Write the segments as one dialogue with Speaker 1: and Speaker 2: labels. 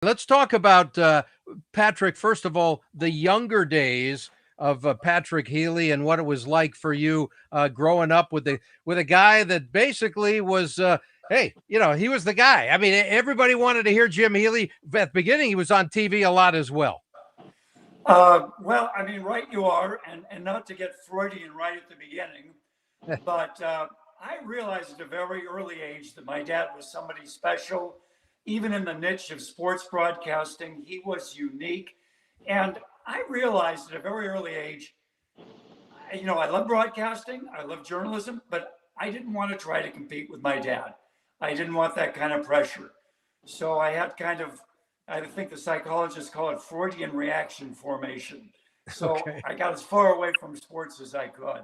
Speaker 1: Let's talk about Patrick. First of all, the younger days of Patrick Healy and what it was like for you growing up with a guy that basically was. Hey, he was the guy. I mean, everybody wanted to hear Jim Healy. At the beginning, he was on TV a lot as well.
Speaker 2: Well, I mean, right you are, and not to get Freudian right at the beginning, but I realized at a very early age that my dad was somebody special. Even in the niche of sports broadcasting, he was unique. And I realized at a very early age, I love broadcasting, I love journalism, but I didn't want to try to compete with my dad. I didn't want that kind of pressure. So I had kind of, I think the psychologists call it Freudian reaction formation. So
Speaker 1: Okay.
Speaker 2: I got as far away from sports as I could.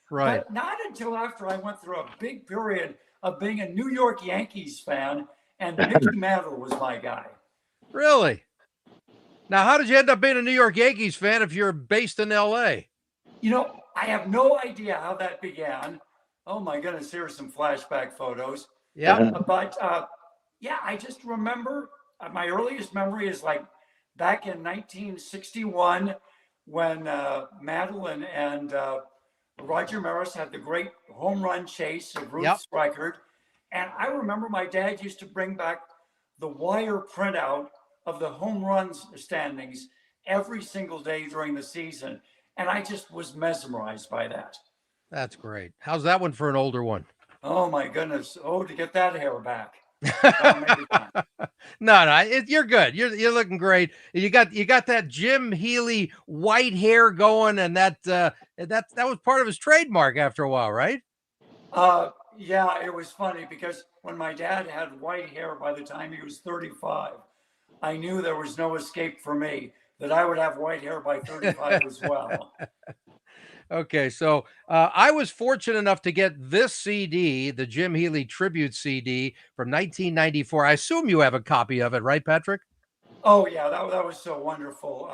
Speaker 1: Right.
Speaker 2: But not until after I went through a big period of being a New York Yankees fan, and Mickey Mantle was my guy.
Speaker 1: Really? Now, how did you end up being a New York Yankees fan if you're based in L.A.?
Speaker 2: I have no idea how that began. Oh my goodness, here are some flashback photos.
Speaker 1: Yeah.
Speaker 2: But yeah, I just remember my earliest memory is like back in 1961 when Madeline and Roger Maris had the great home run chase of Ruth's record. And I remember my dad used to bring back the wire printout of the home runs standings every single day during the season. And I just was mesmerized by that.
Speaker 1: That's great. How's that one for an older one?
Speaker 2: Oh my goodness. Oh, to get that hair back.
Speaker 1: No, you're good. You're looking great. You got that Jim Healy white hair going, and that was part of his trademark after a while, right?
Speaker 2: Yeah, it was funny because when my dad had white hair by the time he was 35, I knew there was no escape for me, that I would have white hair by 35 as well.
Speaker 1: Okay, so I was fortunate enough to get this CD, the Jim Healy tribute CD from 1994. I assume you have a copy of it, right, Patrick?
Speaker 2: Oh yeah, that was so wonderful.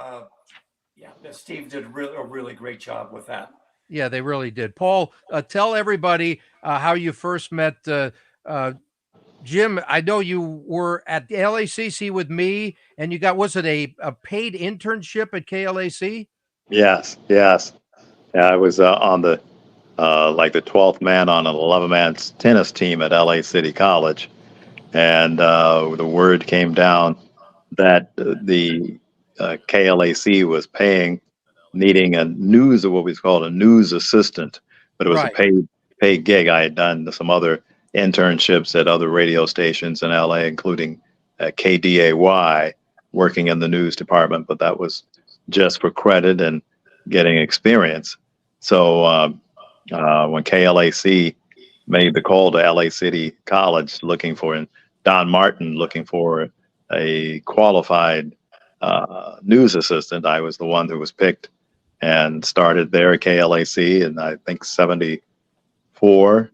Speaker 2: Yeah, Steve did a really great job with that.
Speaker 1: Yeah, they really did. Paul, tell everybody how you first met Jim. I know you were at LACC with me, and you got, was it a paid internship at KLAC?
Speaker 3: Yes, yes. Yeah, I was on the like the 12th man on an 11-man tennis team at LA City College, and the word came down that the KLAC was needing what was called a news assistant, but it was a paid gig. I had done some other internships at other radio stations in LA, including KDAY, working in the news department, but that was just for credit and getting experience. So when KLAC made the call to LA City College Don Martin looking for a qualified news assistant, I was the one who was picked and started there at KLAC in I think 74,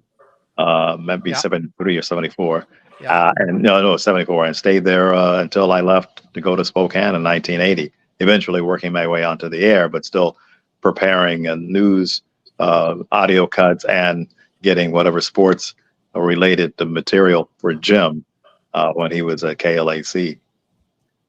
Speaker 3: maybe 73 or 74. And no, 74, and stayed there until I left to go to Spokane in 1980, eventually working my way onto the air, but still preparing news audio cuts and getting whatever sports related to material for Jim when he was at KLAC.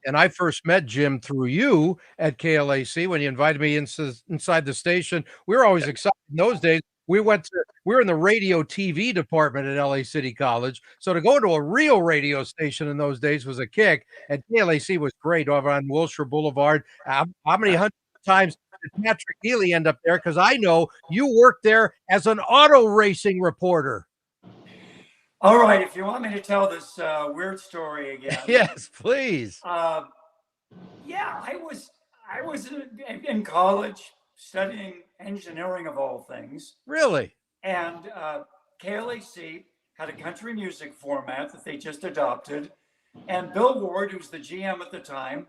Speaker 1: And I first met Jim through you at KLAC when you invited me inside the station. We were always excited in those days. We were in the radio TV department at LA City College. So to go to a real radio station in those days was a kick. And KLAC was great over on Wilshire Boulevard. How many hundred times did Patrick Healy end up there? Because I know you worked there as an auto racing reporter.
Speaker 2: All right, if you want me to tell this weird story again.
Speaker 1: Yes, please.
Speaker 2: Yeah, I was in college studying engineering of all things.
Speaker 1: Really?
Speaker 2: And KLAC had a country music format that they just adopted. And Bill Ward, who's the GM at the time,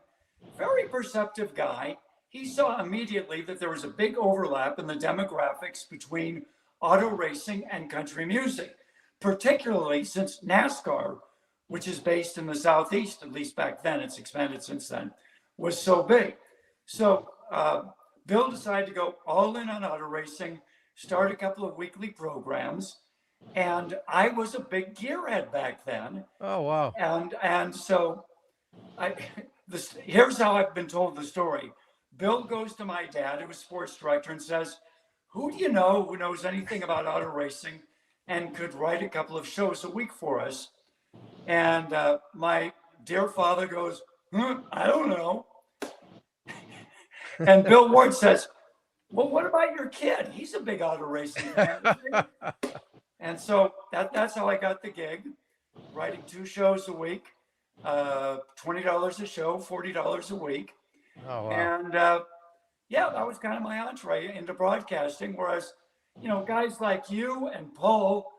Speaker 2: very perceptive guy, he saw immediately that there was a big overlap in the demographics between auto racing and country music, particularly since NASCAR, which is based in the Southeast, at least back then, it's expanded since then, was so big. So Bill decided to go all in on auto racing, start a couple of weekly programs. And I was a big gearhead back then.
Speaker 1: Oh, wow.
Speaker 2: And so Here's how I've been told the story. Bill goes to my dad, who was sports director, and says, "Who do you know who knows anything about auto racing and could write a couple of shows a week for us?" And my dear father goes, "I don't know." And Bill Ward says, "Well, what about your kid? He's a big auto racing fan." And so that's how I got the gig, writing 2 shows a week, $20 a show, $40 a week.
Speaker 1: Oh, wow.
Speaker 2: And yeah, that was kind of my entree into broadcasting. Whereas, guys like you and Paul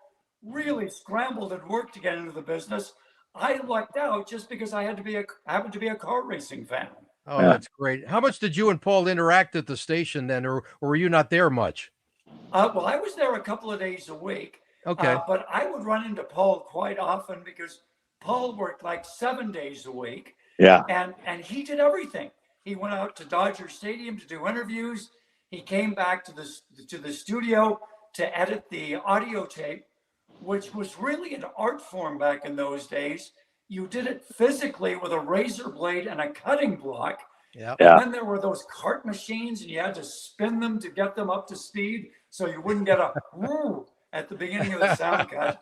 Speaker 2: really scrambled and worked to get into the business. I lucked out just because I happened to be a car racing fan.
Speaker 1: Oh, that's great. How much did you and Paul interact at the station then, or were you not there much?
Speaker 2: Well, I was there a couple of days a week.
Speaker 1: Okay.
Speaker 2: But I would run into Paul quite often because Paul worked like 7 days a week.
Speaker 3: Yeah.
Speaker 2: And he did everything. He went out to Dodger Stadium to do interviews. He came back to the studio to edit the audio tape, which was really an art form back in those days. You did it physically with a razor blade and a cutting block.
Speaker 1: Yeah.
Speaker 2: And then there were those cart machines, and you had to spin them to get them up to speed so you wouldn't get a woo at the beginning of the sound cut.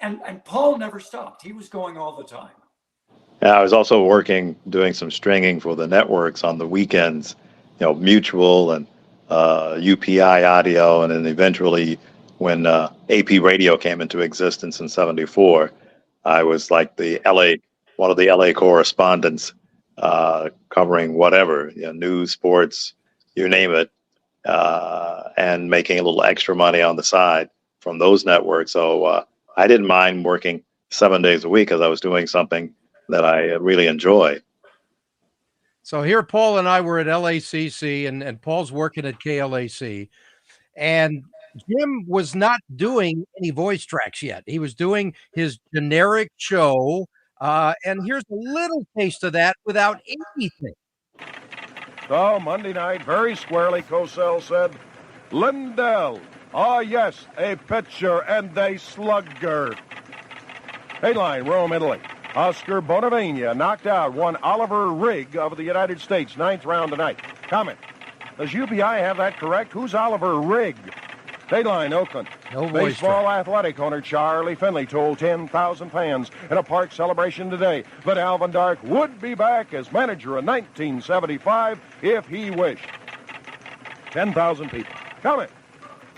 Speaker 2: And Paul never stopped. He was going all the time.
Speaker 3: Yeah, I was also doing some stringing for the networks on the weekends, Mutual and UPI Audio, and then eventually when AP Radio came into existence in '74, I was like one of the LA correspondents, covering whatever, news, sports, you name it, and making a little extra money on the side from those networks. So I didn't mind working 7 days a week because I was doing something that I really enjoy.
Speaker 1: So here, Paul and I were at LACC, and Paul's working at KLAC, and Jim was not doing any voice tracks yet. He was doing his generic show, and here's a little taste of that without anything.
Speaker 4: So Monday night, very squarely, Cosell said, "Lindell, yes, a pitcher and a slugger." Headline, Rome, Italy. Oscar Bonavena knocked out one Oliver Rigg of the United States, 9th round tonight. Comment, does UPI have that correct? Who's Oliver Rigg? Dateline, Oakland.
Speaker 1: No voice
Speaker 4: Baseball
Speaker 1: track.
Speaker 4: athletic owner Charlie Finley told 10,000 fans in a park celebration today that Alvin Dark would be back as manager in 1975 if he wished. 10,000 people. Comment.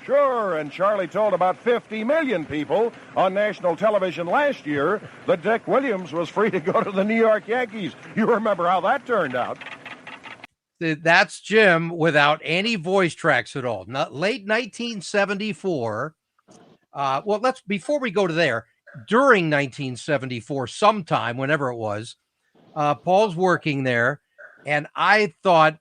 Speaker 4: Sure, and Charlie told about 50 million people on national television last year that Dick Williams was free to go to the New York Yankees. You remember how that turned out.
Speaker 1: That's Jim without any voice tracks at all. Not late 1974. Before we go to there, during 1974, sometime, whenever it was, Paul's working there, and I thought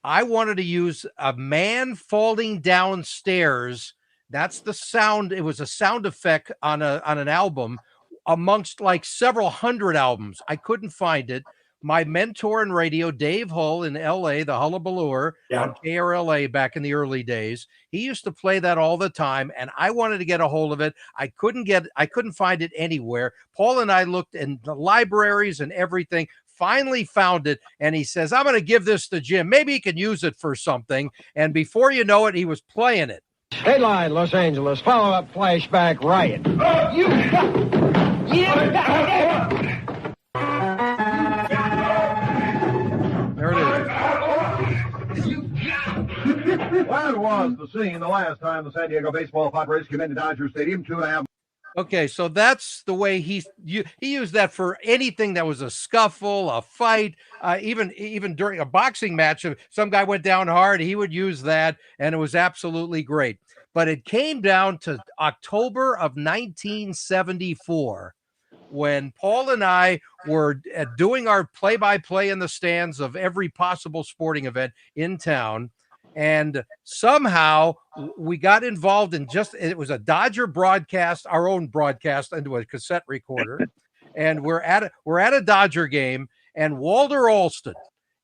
Speaker 1: I wanted to use a man falling downstairs. That's the sound. It was a sound effect on an album amongst like several hundred albums. I couldn't find it. My mentor in radio, Dave Hull in LA, the Hullabalooer on KRLA back in the early days, he used to play that all the time, and I wanted to get a hold of it. I couldn't find it anywhere. Paul and I looked in the libraries and everything, finally found it, and he says, "I'm going to give this to Jim. Maybe he can use it for something." And before you know it, he was playing it.
Speaker 5: Headline, Los Angeles, follow-up flashback riot.
Speaker 1: There it is.
Speaker 4: That was the scene the last time the San Diego Baseball Padres came into Dodger Stadium 2.5.
Speaker 1: Okay, so that's the way he used that for anything that was a scuffle, a fight, even during a boxing match. If some guy went down hard, he would use that, and it was absolutely great. But it came down to October of 1974 when Paul and I were doing our play-by-play in the stands of every possible sporting event in town. And somehow we got involved in it was a Dodger broadcast, our own broadcast into a cassette recorder. And we're at a Dodger game, and Walter Alston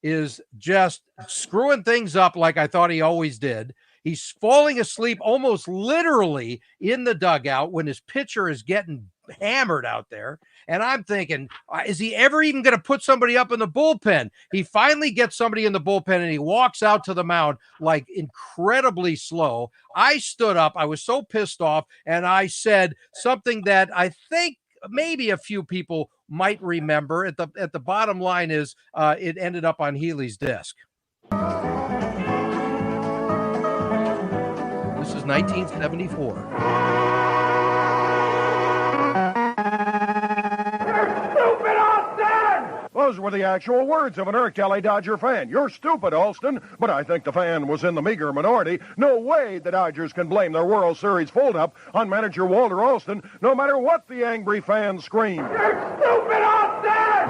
Speaker 1: is just screwing things up like I thought he always did. He's falling asleep almost literally in the dugout when his pitcher is getting hammered out there. And I'm thinking, is he ever even going to put somebody up in the bullpen? He finally gets somebody in the bullpen, and he walks out to the mound like incredibly slow. I stood up. I was so pissed off, and I said something that I think maybe a few people might remember. At the bottom line is it ended up on Healy's desk. This is 1974.
Speaker 4: Those were the actual words of an irked LA Dodger fan. You're stupid, Alston. But I think the fan was in the meager minority. No way the Dodgers can blame their World Series hold-up on manager Walter Alston, no matter what the angry fans scream. You're stupid, Alston!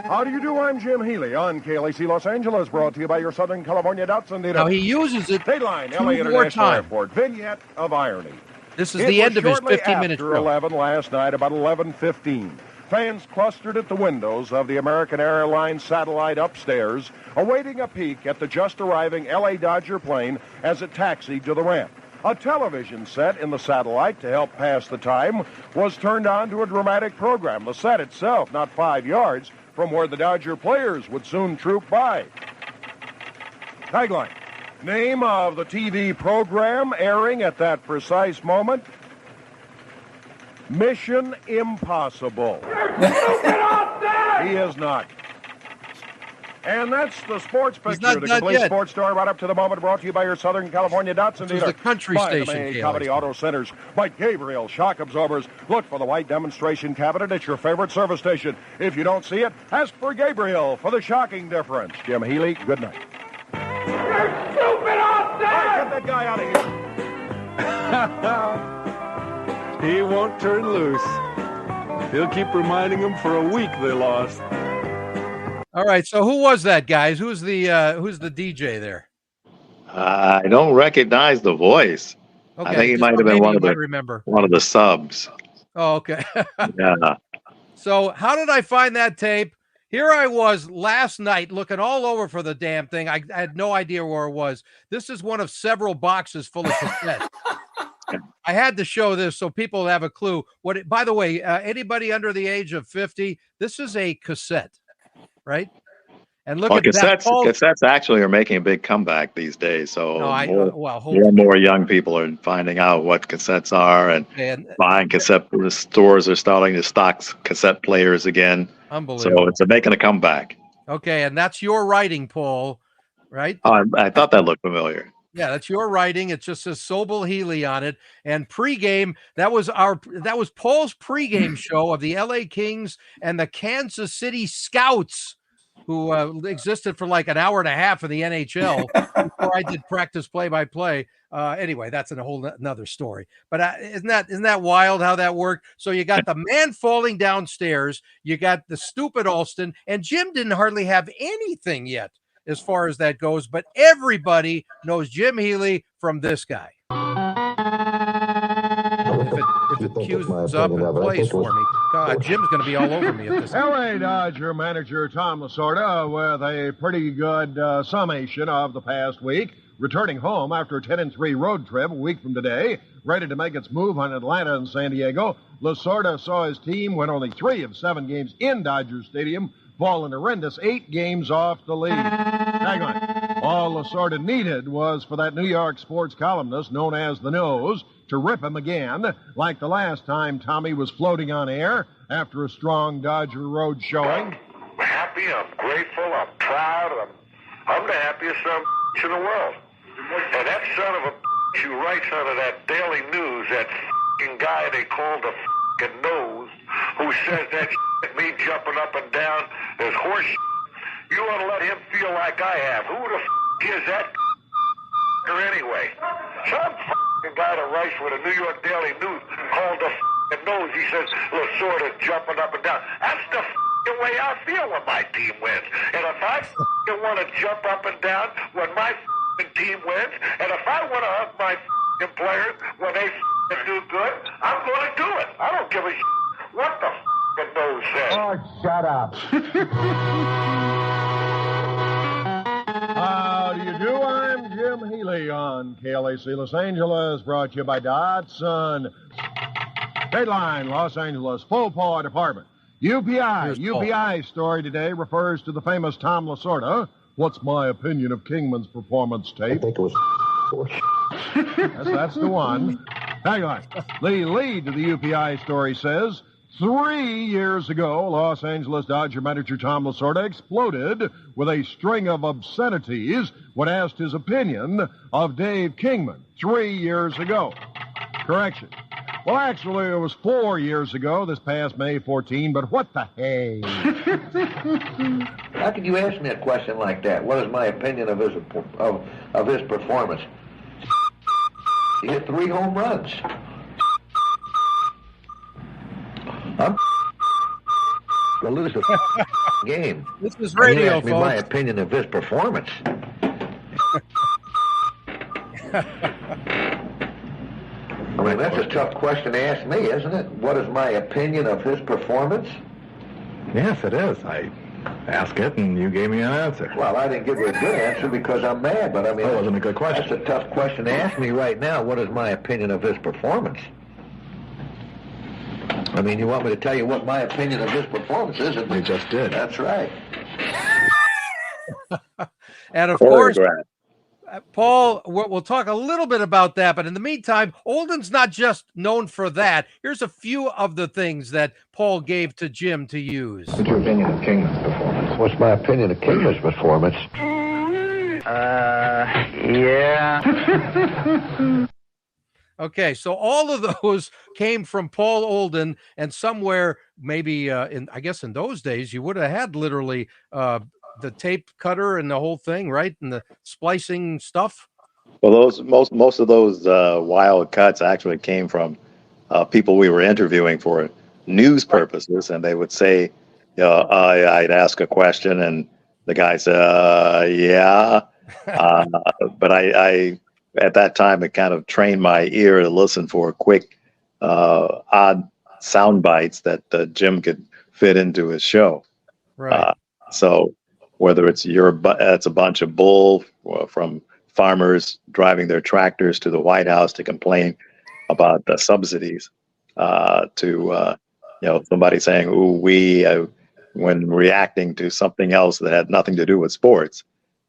Speaker 4: How do you do? I'm Jim Healy on KLAC Los Angeles, brought to you by your Southern California Datsun dealer.
Speaker 1: Now he uses it
Speaker 4: Dateline, LA International Airport. Vignette of irony.
Speaker 1: This is the end of his 15-minute
Speaker 4: show.
Speaker 1: show.
Speaker 4: 11 last night, about 11:15. Fans clustered at the windows of the American Airlines satellite upstairs, awaiting a peek at the just-arriving L.A. Dodger plane as it taxied to the ramp. A television set in the satellite to help pass the time was turned on to a dramatic program. The set itself, not 5 yards from where the Dodger players would soon troop by. Tagline. Name of the TV program airing at that precise moment? Mission Impossible. He is not. And that's the sports picture. The complete sports story right up to the moment, brought to you by your Southern California Datsun dealer.
Speaker 1: The country station.
Speaker 4: Comedy Auto Centers. By Gabriel Shock Absorbers. Look for the white demonstration cabinet at your favorite service station. If you don't see it, ask for Gabriel for the shocking difference. Jim Healy, good night. You're stupid, Austin! All right, get that guy out
Speaker 6: of here. He won't turn loose. He'll keep reminding them for a week they lost.
Speaker 1: All right, so who was that, guys? Who's the DJ there?
Speaker 3: I don't recognize the voice.
Speaker 1: Okay,
Speaker 3: I think he might have been one of the subs.
Speaker 1: Oh, okay.
Speaker 3: Yeah.
Speaker 1: So how did I find that tape? Here I was last night looking all over for the damn thing. I had no idea where it was. This is one of several boxes full of cassettes. I had to show this so people have a clue. By the way, anybody under the age of 50, this is a cassette, right? And look at
Speaker 3: cassettes.
Speaker 1: that.
Speaker 3: Cassettes actually are making a big comeback these days. So
Speaker 1: more
Speaker 3: and more young people are finding out what cassettes are and buying cassette. The stores are starting to stock cassette players again.
Speaker 1: Unbelievable.
Speaker 3: So it's making a comeback.
Speaker 1: Okay, and that's your writing, Paul, right?
Speaker 3: I thought that looked familiar.
Speaker 1: Yeah, that's your writing. It just says Sobel Healy on it. And pregame, that was Paul's pregame show of the LA Kings and the Kansas City Scouts, who existed for like an hour and a half in the NHL before I did practice play-by-play. Anyway, that's a whole another story. But isn't that wild how that worked? So you got the man falling downstairs, you got the stupid Alston, and Jim didn't hardly have anything yet as far as that goes. But everybody knows Jim Healy from this guy. If it cues up and plays for me, God, Jim's going to be all over me at this.
Speaker 4: LA Dodger manager Tom Lasorda with a pretty good summation of the past week. Returning home after a 10-3 road trip a week from today, ready to make its move on Atlanta and San Diego, Lasorda saw his team win only 3 of 7 games in Dodger Stadium, fall an horrendous 8 games off the lead. Hang on. All Lasorda needed was for that New York sports columnist known as The Nose to rip him again, like the last time Tommy was floating on air after a strong Dodger road showing.
Speaker 7: I'm happy, I'm grateful, I'm proud, I'm the happiest son of a in the world. And that son of a who writes out of that Daily News, that guy they call the Nose, who says that me jumping up and down is horse you ought to let him feel like I have. Who the is that anyway? Some guy that writes with a New York Daily News called the Nose. He says Lasorda jumping up and down. That's the way I feel when my team wins. And if I want to jump up and down when my team wins, and if I want to hug my players when they do good, I'm going to do it. I don't give a what the Nose says.
Speaker 5: Oh, shut up.
Speaker 4: How do you do? I'm Jim Healy on KLAC Los Angeles, brought to you by Dodson. Dateline, Los Angeles, full power department. UPI story today refers to the famous Tom Lasorda. What's my opinion of Kingman's performance tape?
Speaker 8: I think it was
Speaker 4: Yes, that's the one. Hang on. The lead to the UPI story says, 3 years ago, Los Angeles Dodger manager Tom Lasorda exploded with a string of obscenities when asked his opinion of Dave Kingman 3 years ago. Correction. Well, actually, it was 4 years ago, this past May 14, but what the hey?
Speaker 8: How could you ask me a question like that? What is my opinion of his performance? He hit 3 home runs. I'm going to lose the game.
Speaker 1: This is radio,
Speaker 8: and you ask me
Speaker 1: folks.
Speaker 8: my opinion of his performance. I mean, that's a tough question to ask me, isn't it? What is my opinion of his performance?
Speaker 6: Yes, it is. I asked it, and you gave me an answer.
Speaker 8: Well, I didn't give you a good answer because I'm mad, but I mean...
Speaker 6: That wasn't a good question.
Speaker 8: That's a tough question to ask me right now. What is my opinion of his performance? I mean, you want me to tell you what my opinion of his performance is?
Speaker 6: You just did.
Speaker 8: That's right.
Speaker 1: And of course,
Speaker 3: Choreographed.
Speaker 1: Paul, we'll talk a little bit about that. But in the meantime, Olden's not just known for that. Here's a few of the things that Paul gave to Jim to use.
Speaker 8: What's your opinion of Kingman's performance? What's my opinion of Kingman's performance?
Speaker 9: Yeah.
Speaker 1: Okay, so all of those came from Paul Olden, and somewhere maybe in those days you would have had literally the tape cutter and the whole thing, right, and the splicing stuff.
Speaker 3: Well, those most of those wild cuts actually came from people we were interviewing for news purposes, and they would say, I'd ask a question, and the guy said, "Yeah," but I at that time it kind of trained my ear to listen for quick, odd sound bites that Jim could fit into his show.
Speaker 1: Right.
Speaker 3: So whether it's it's a bunch of bull from farmers driving their tractors to the White House to complain about the subsidies, to somebody saying "ooh wee" when reacting to something else that had nothing to do with sports,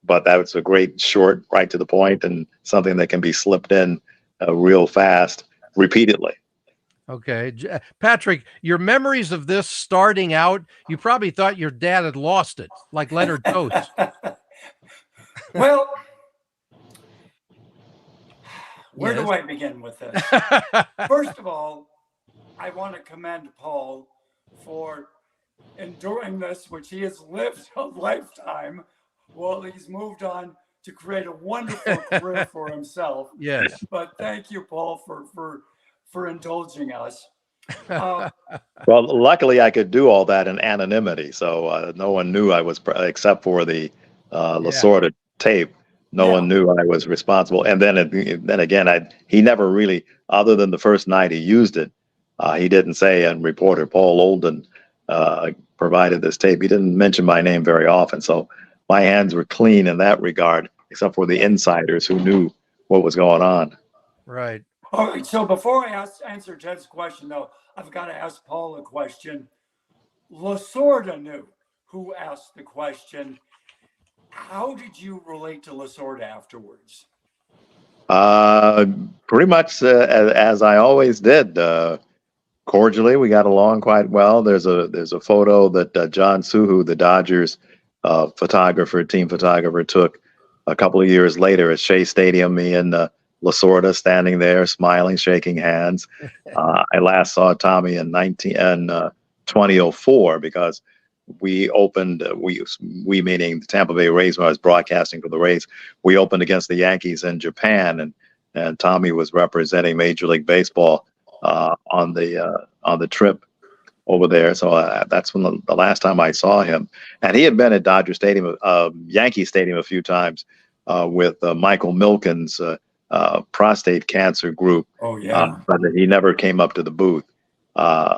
Speaker 3: but that was a great short, right to the point, and something that can be slipped in real fast, repeatedly.
Speaker 1: Okay. Patrick, your memories of this starting out, you probably thought your dad had lost it, like Leonard Coates.
Speaker 2: Well, where do I begin with this? First of all, I want to commend Paul for enduring this, which he has lived a lifetime while he's moved on to create a wonderful career for himself.
Speaker 1: Yes.
Speaker 2: But thank you, Paul, for indulging us.
Speaker 3: Well, luckily I could do all that in anonymity, so no one knew I was, except for the Lasorda tape. No one knew I was responsible. And then again, he never really, other than the first night he used it, he didn't say, and reporter Paul Olden provided this tape. He didn't mention my name very often, so my hands were clean in that regard, except for the insiders who knew what was going on.
Speaker 1: Right.
Speaker 2: All right, so before I answer Ted's question, though, I've got to ask Paul a question. Lasorda knew who asked the question. How did you relate to Lasorda afterwards?
Speaker 3: Pretty much as I always did. Cordially, we got along quite well. There's a photo that John Suhu, the Dodgers team photographer, took a couple of years later at Shea Stadium. Me and Lasorda standing there, smiling, shaking hands. I last saw Tommy in 2004 because we opened, we meaning the Tampa Bay Rays, when I was broadcasting for the Rays, we opened against the Yankees in Japan, and Tommy was representing Major League Baseball on the trip over there. So that's when the last time I saw him, and he had been at Dodger Stadium, Yankee Stadium a few times with Michael Milken's prostate cancer group.
Speaker 2: Oh yeah.
Speaker 3: But he never came up to the booth.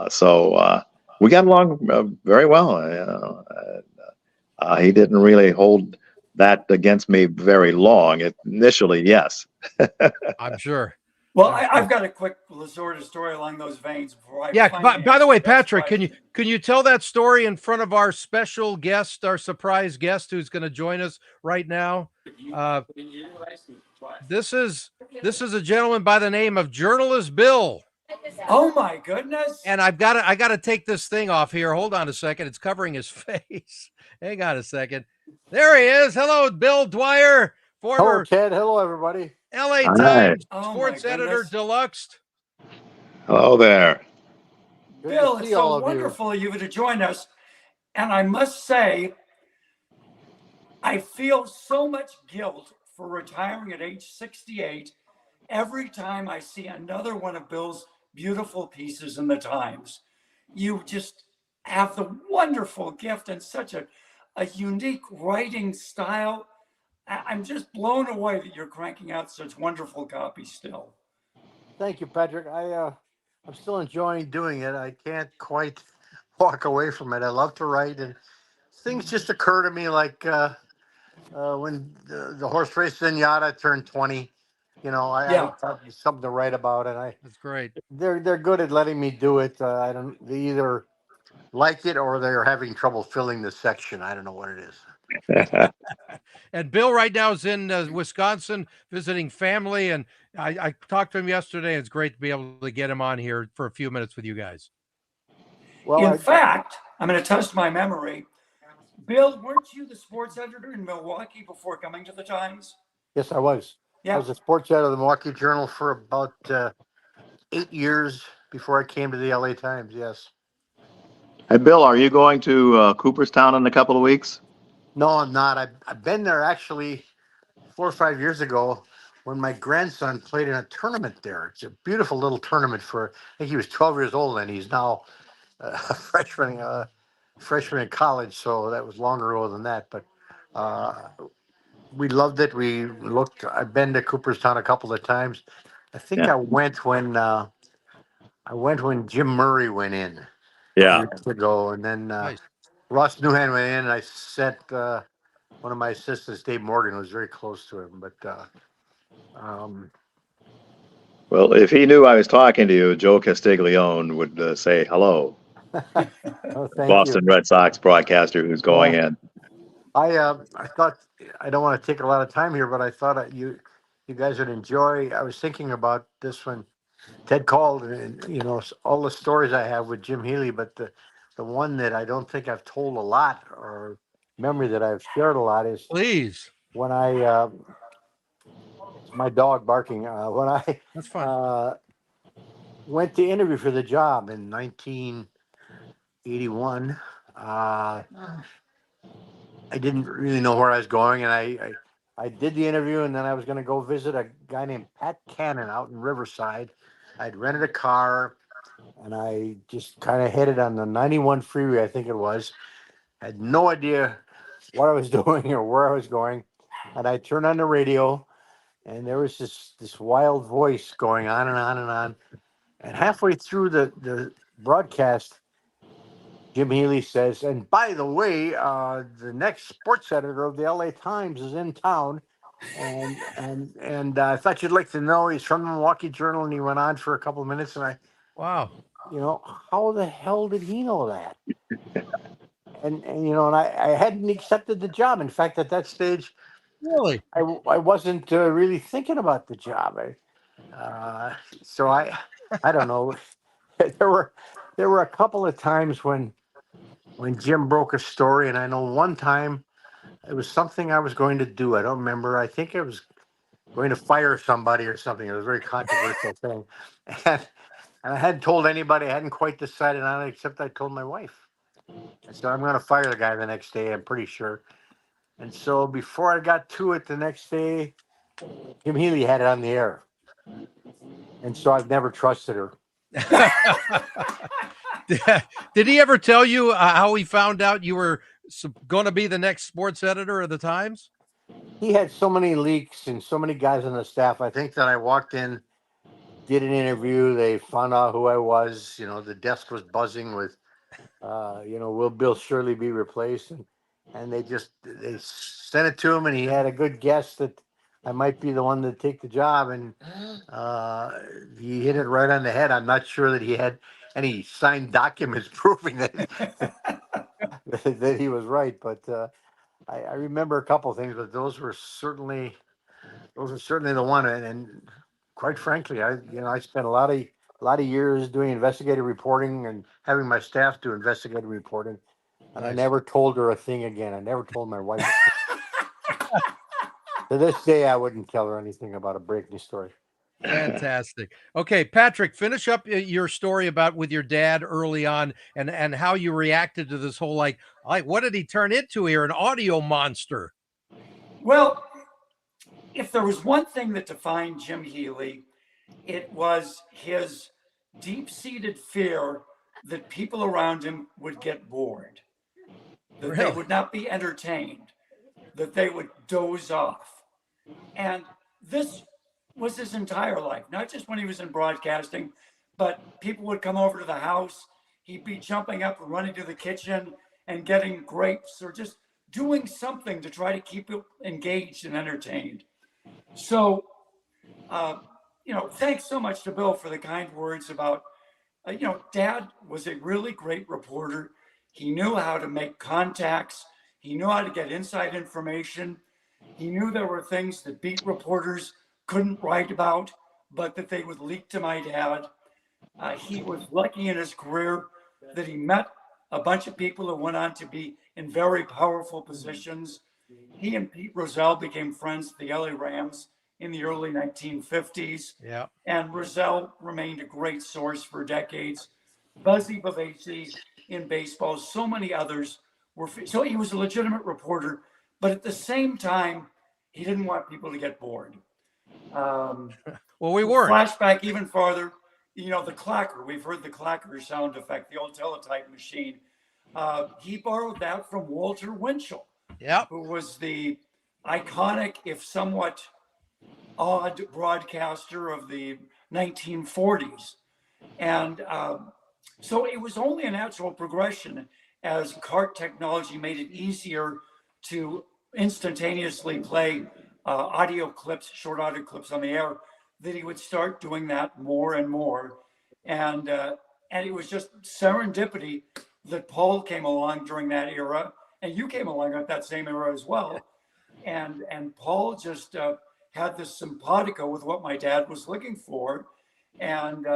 Speaker 3: So we got along very well. He didn't really hold that against me very long. Initially, yes.
Speaker 1: I'm sure.
Speaker 2: Well,
Speaker 1: I'm sure.
Speaker 2: I've got a quick sort of story along those veins before I
Speaker 1: Yeah.
Speaker 2: finally
Speaker 1: By the way,
Speaker 2: answer this
Speaker 1: Patrick,
Speaker 2: question.
Speaker 1: can you tell that story in front of our special guest, our surprise guest, who's going to join us right now? This is a gentleman by the name of Journalist Bill.
Speaker 2: Oh my goodness!
Speaker 1: And I got to take this thing off here. Hold on a second. It's covering his face. Hang on a second. There he is. Hello, Bill Dwyre,
Speaker 5: Hello,
Speaker 1: former
Speaker 5: Ted. Hello, everybody.
Speaker 1: LA
Speaker 3: Hi.
Speaker 1: Times
Speaker 2: Oh,
Speaker 1: sports
Speaker 2: my
Speaker 1: editor
Speaker 2: goodness.
Speaker 1: deluxe.
Speaker 3: Hello there.
Speaker 5: Good
Speaker 2: Bill,
Speaker 5: to
Speaker 2: it's
Speaker 5: see all
Speaker 2: so
Speaker 5: of you.
Speaker 2: wonderful of you to join us. And I must say, I feel so much guilt for retiring at age 68 every time I see another one of Bill's beautiful pieces in the Times. You just have the wonderful gift and such a unique writing style. I'm just blown away that you're cranking out such wonderful copies still.
Speaker 5: Thank you, Patrick. I'm still enjoying doing it. I can't quite walk away from it. I love to write, and things just occur to me like when the horse race Zenyatta turned 20. You know, I thought it was something to write about, and
Speaker 1: That's great.
Speaker 5: they're good at letting me do it. They either like it or they're having trouble filling the section. I don't know what it is.
Speaker 1: And Bill right now is in Wisconsin visiting family. And I talked to him yesterday. And it's great to be able to get him on here for a few minutes with you guys.
Speaker 5: Well,
Speaker 2: In fact, I'm going to test my memory. Bill, weren't you the sports editor in Milwaukee before coming to the Times?
Speaker 5: yes, I was. I
Speaker 2: Yeah.
Speaker 5: was a sports editor of the Milwaukee Journal for about 8 years before I came to the LA Times. Yes.
Speaker 3: Hey, Bill, are you going to Cooperstown in a couple of weeks?
Speaker 5: No, I'm not. I've been there actually 4 or 5 years ago when my grandson played in a tournament there. It's a beautiful little tournament for. I think he was 12 years old and he's now a freshman in college. So that was longer ago than that. But we loved it. We looked. I've been to Cooperstown a couple of times. I think
Speaker 3: Yeah.
Speaker 5: I went when Jim Murray went in
Speaker 3: Yeah.
Speaker 5: years ago, and then
Speaker 1: Nice.
Speaker 5: Ross Newhan went in, and I sent one of my assistants, Dave Morgan, who was very close to him. But
Speaker 3: Well, if he knew I was talking to you, Joe Castiglione would say hello.
Speaker 5: oh, thank you.
Speaker 3: Boston Red Sox broadcaster who's going in.
Speaker 5: I thought I don't want to take a lot of time here, but I thought you guys would enjoy. I was thinking about this when Ted called, and all the stories I have with Jim Healy, but the one that I don't think I've told a lot or memory that I've shared a lot is
Speaker 1: Please.
Speaker 5: when I it's my dog barking when I
Speaker 1: That's fine.
Speaker 5: went to interview for the job in 1981. I didn't really know where I was going, and I did the interview, and then I was going to go visit a guy named Pat Cannon out in Riverside. I'd rented a car, and I just kind of headed on the 91 freeway, I think it was. Had no idea what I was doing or where I was going, and I turned on the radio, and there was this wild voice going on and on and on. And halfway through the broadcast, Jim Healy says, and by the way, the next sports editor of the LA Times is in town. And I thought you'd like to know he's from the Milwaukee Journal, and he went on for a couple of minutes, and
Speaker 1: Wow.
Speaker 5: how the hell did he know that? And I hadn't accepted the job. In fact, at that stage,
Speaker 1: Really?
Speaker 5: I wasn't really thinking about the job. So I don't know. There were a couple of times when Jim broke a story, and I know one time it was something I was going to do. I don't remember. I think I was going to fire somebody or something. It was a very controversial thing, and I hadn't told anybody. I hadn't quite decided on it, except I told my wife. I said I'm going to fire the guy the next day. I'm pretty sure. And so before I got to it the next day, Jim Healy had it on the air, and so I've never trusted her.
Speaker 1: Did he ever tell you how he found out you were going to be the next sports editor of the Times?
Speaker 5: He had so many leaks and so many guys on the staff. I think that I walked in, did an interview. They found out who I was. The desk was buzzing with, will Bill Shirley be replaced? And and they sent it to him, and he had a good guess that I might be the one to take the job, and he hit it right on the head. I'm not sure that he had any signed documents proving that that he was right, but I remember a couple of things, but those were certainly the one. And quite frankly, I spent a lot of years doing investigative reporting and having my staff do investigative reporting, and I never told her a thing again. I never told my wife. To this day, I wouldn't tell her anything about a breaking story.
Speaker 1: Fantastic. Okay, Patrick, finish up your story about with your dad early on and how you reacted to this whole like what did he turn into here? An audio monster.
Speaker 2: Well, if there was one thing that defined Jim Healy, it was his deep-seated fear that people around him would get bored, that they would not be entertained, that they would doze off. And this was his entire life, not just when he was in broadcasting, but people would come over to the house. He'd be jumping up and running to the kitchen and getting grapes or just doing something to try to keep you engaged and entertained. So, thanks so much to Bill for the kind words about, Dad was a really great reporter. He knew how to make contacts. He knew how to get inside information. He knew there were things that beat reporters couldn't write about, but that they would leak to my dad. He was lucky in his career that he met a bunch of people who went on to be in very powerful positions. He and Pete Rozelle became friends at the LA Rams in the early 1950s.
Speaker 1: Yeah.
Speaker 2: And Rozelle remained a great source for decades. Buzzy Bavasi in baseball, so many others were. So he was a legitimate reporter, but at the same time, he didn't want people to get bored.
Speaker 1: Well, we weren't.
Speaker 2: Flashback even farther, the clacker. We've heard the clacker sound effect, the old teletype machine. He borrowed that from Walter Winchell, who was the iconic, if somewhat odd, broadcaster of the 1940s. And so it was only a natural progression as cart technology made it easier to instantaneously play audio clips, short audio clips on the air, that he would start doing that more and more. And it was just serendipity that Paul came along during that era, and you came along at that same era as well. And Paul just had this simpatico with what my dad was looking for. And,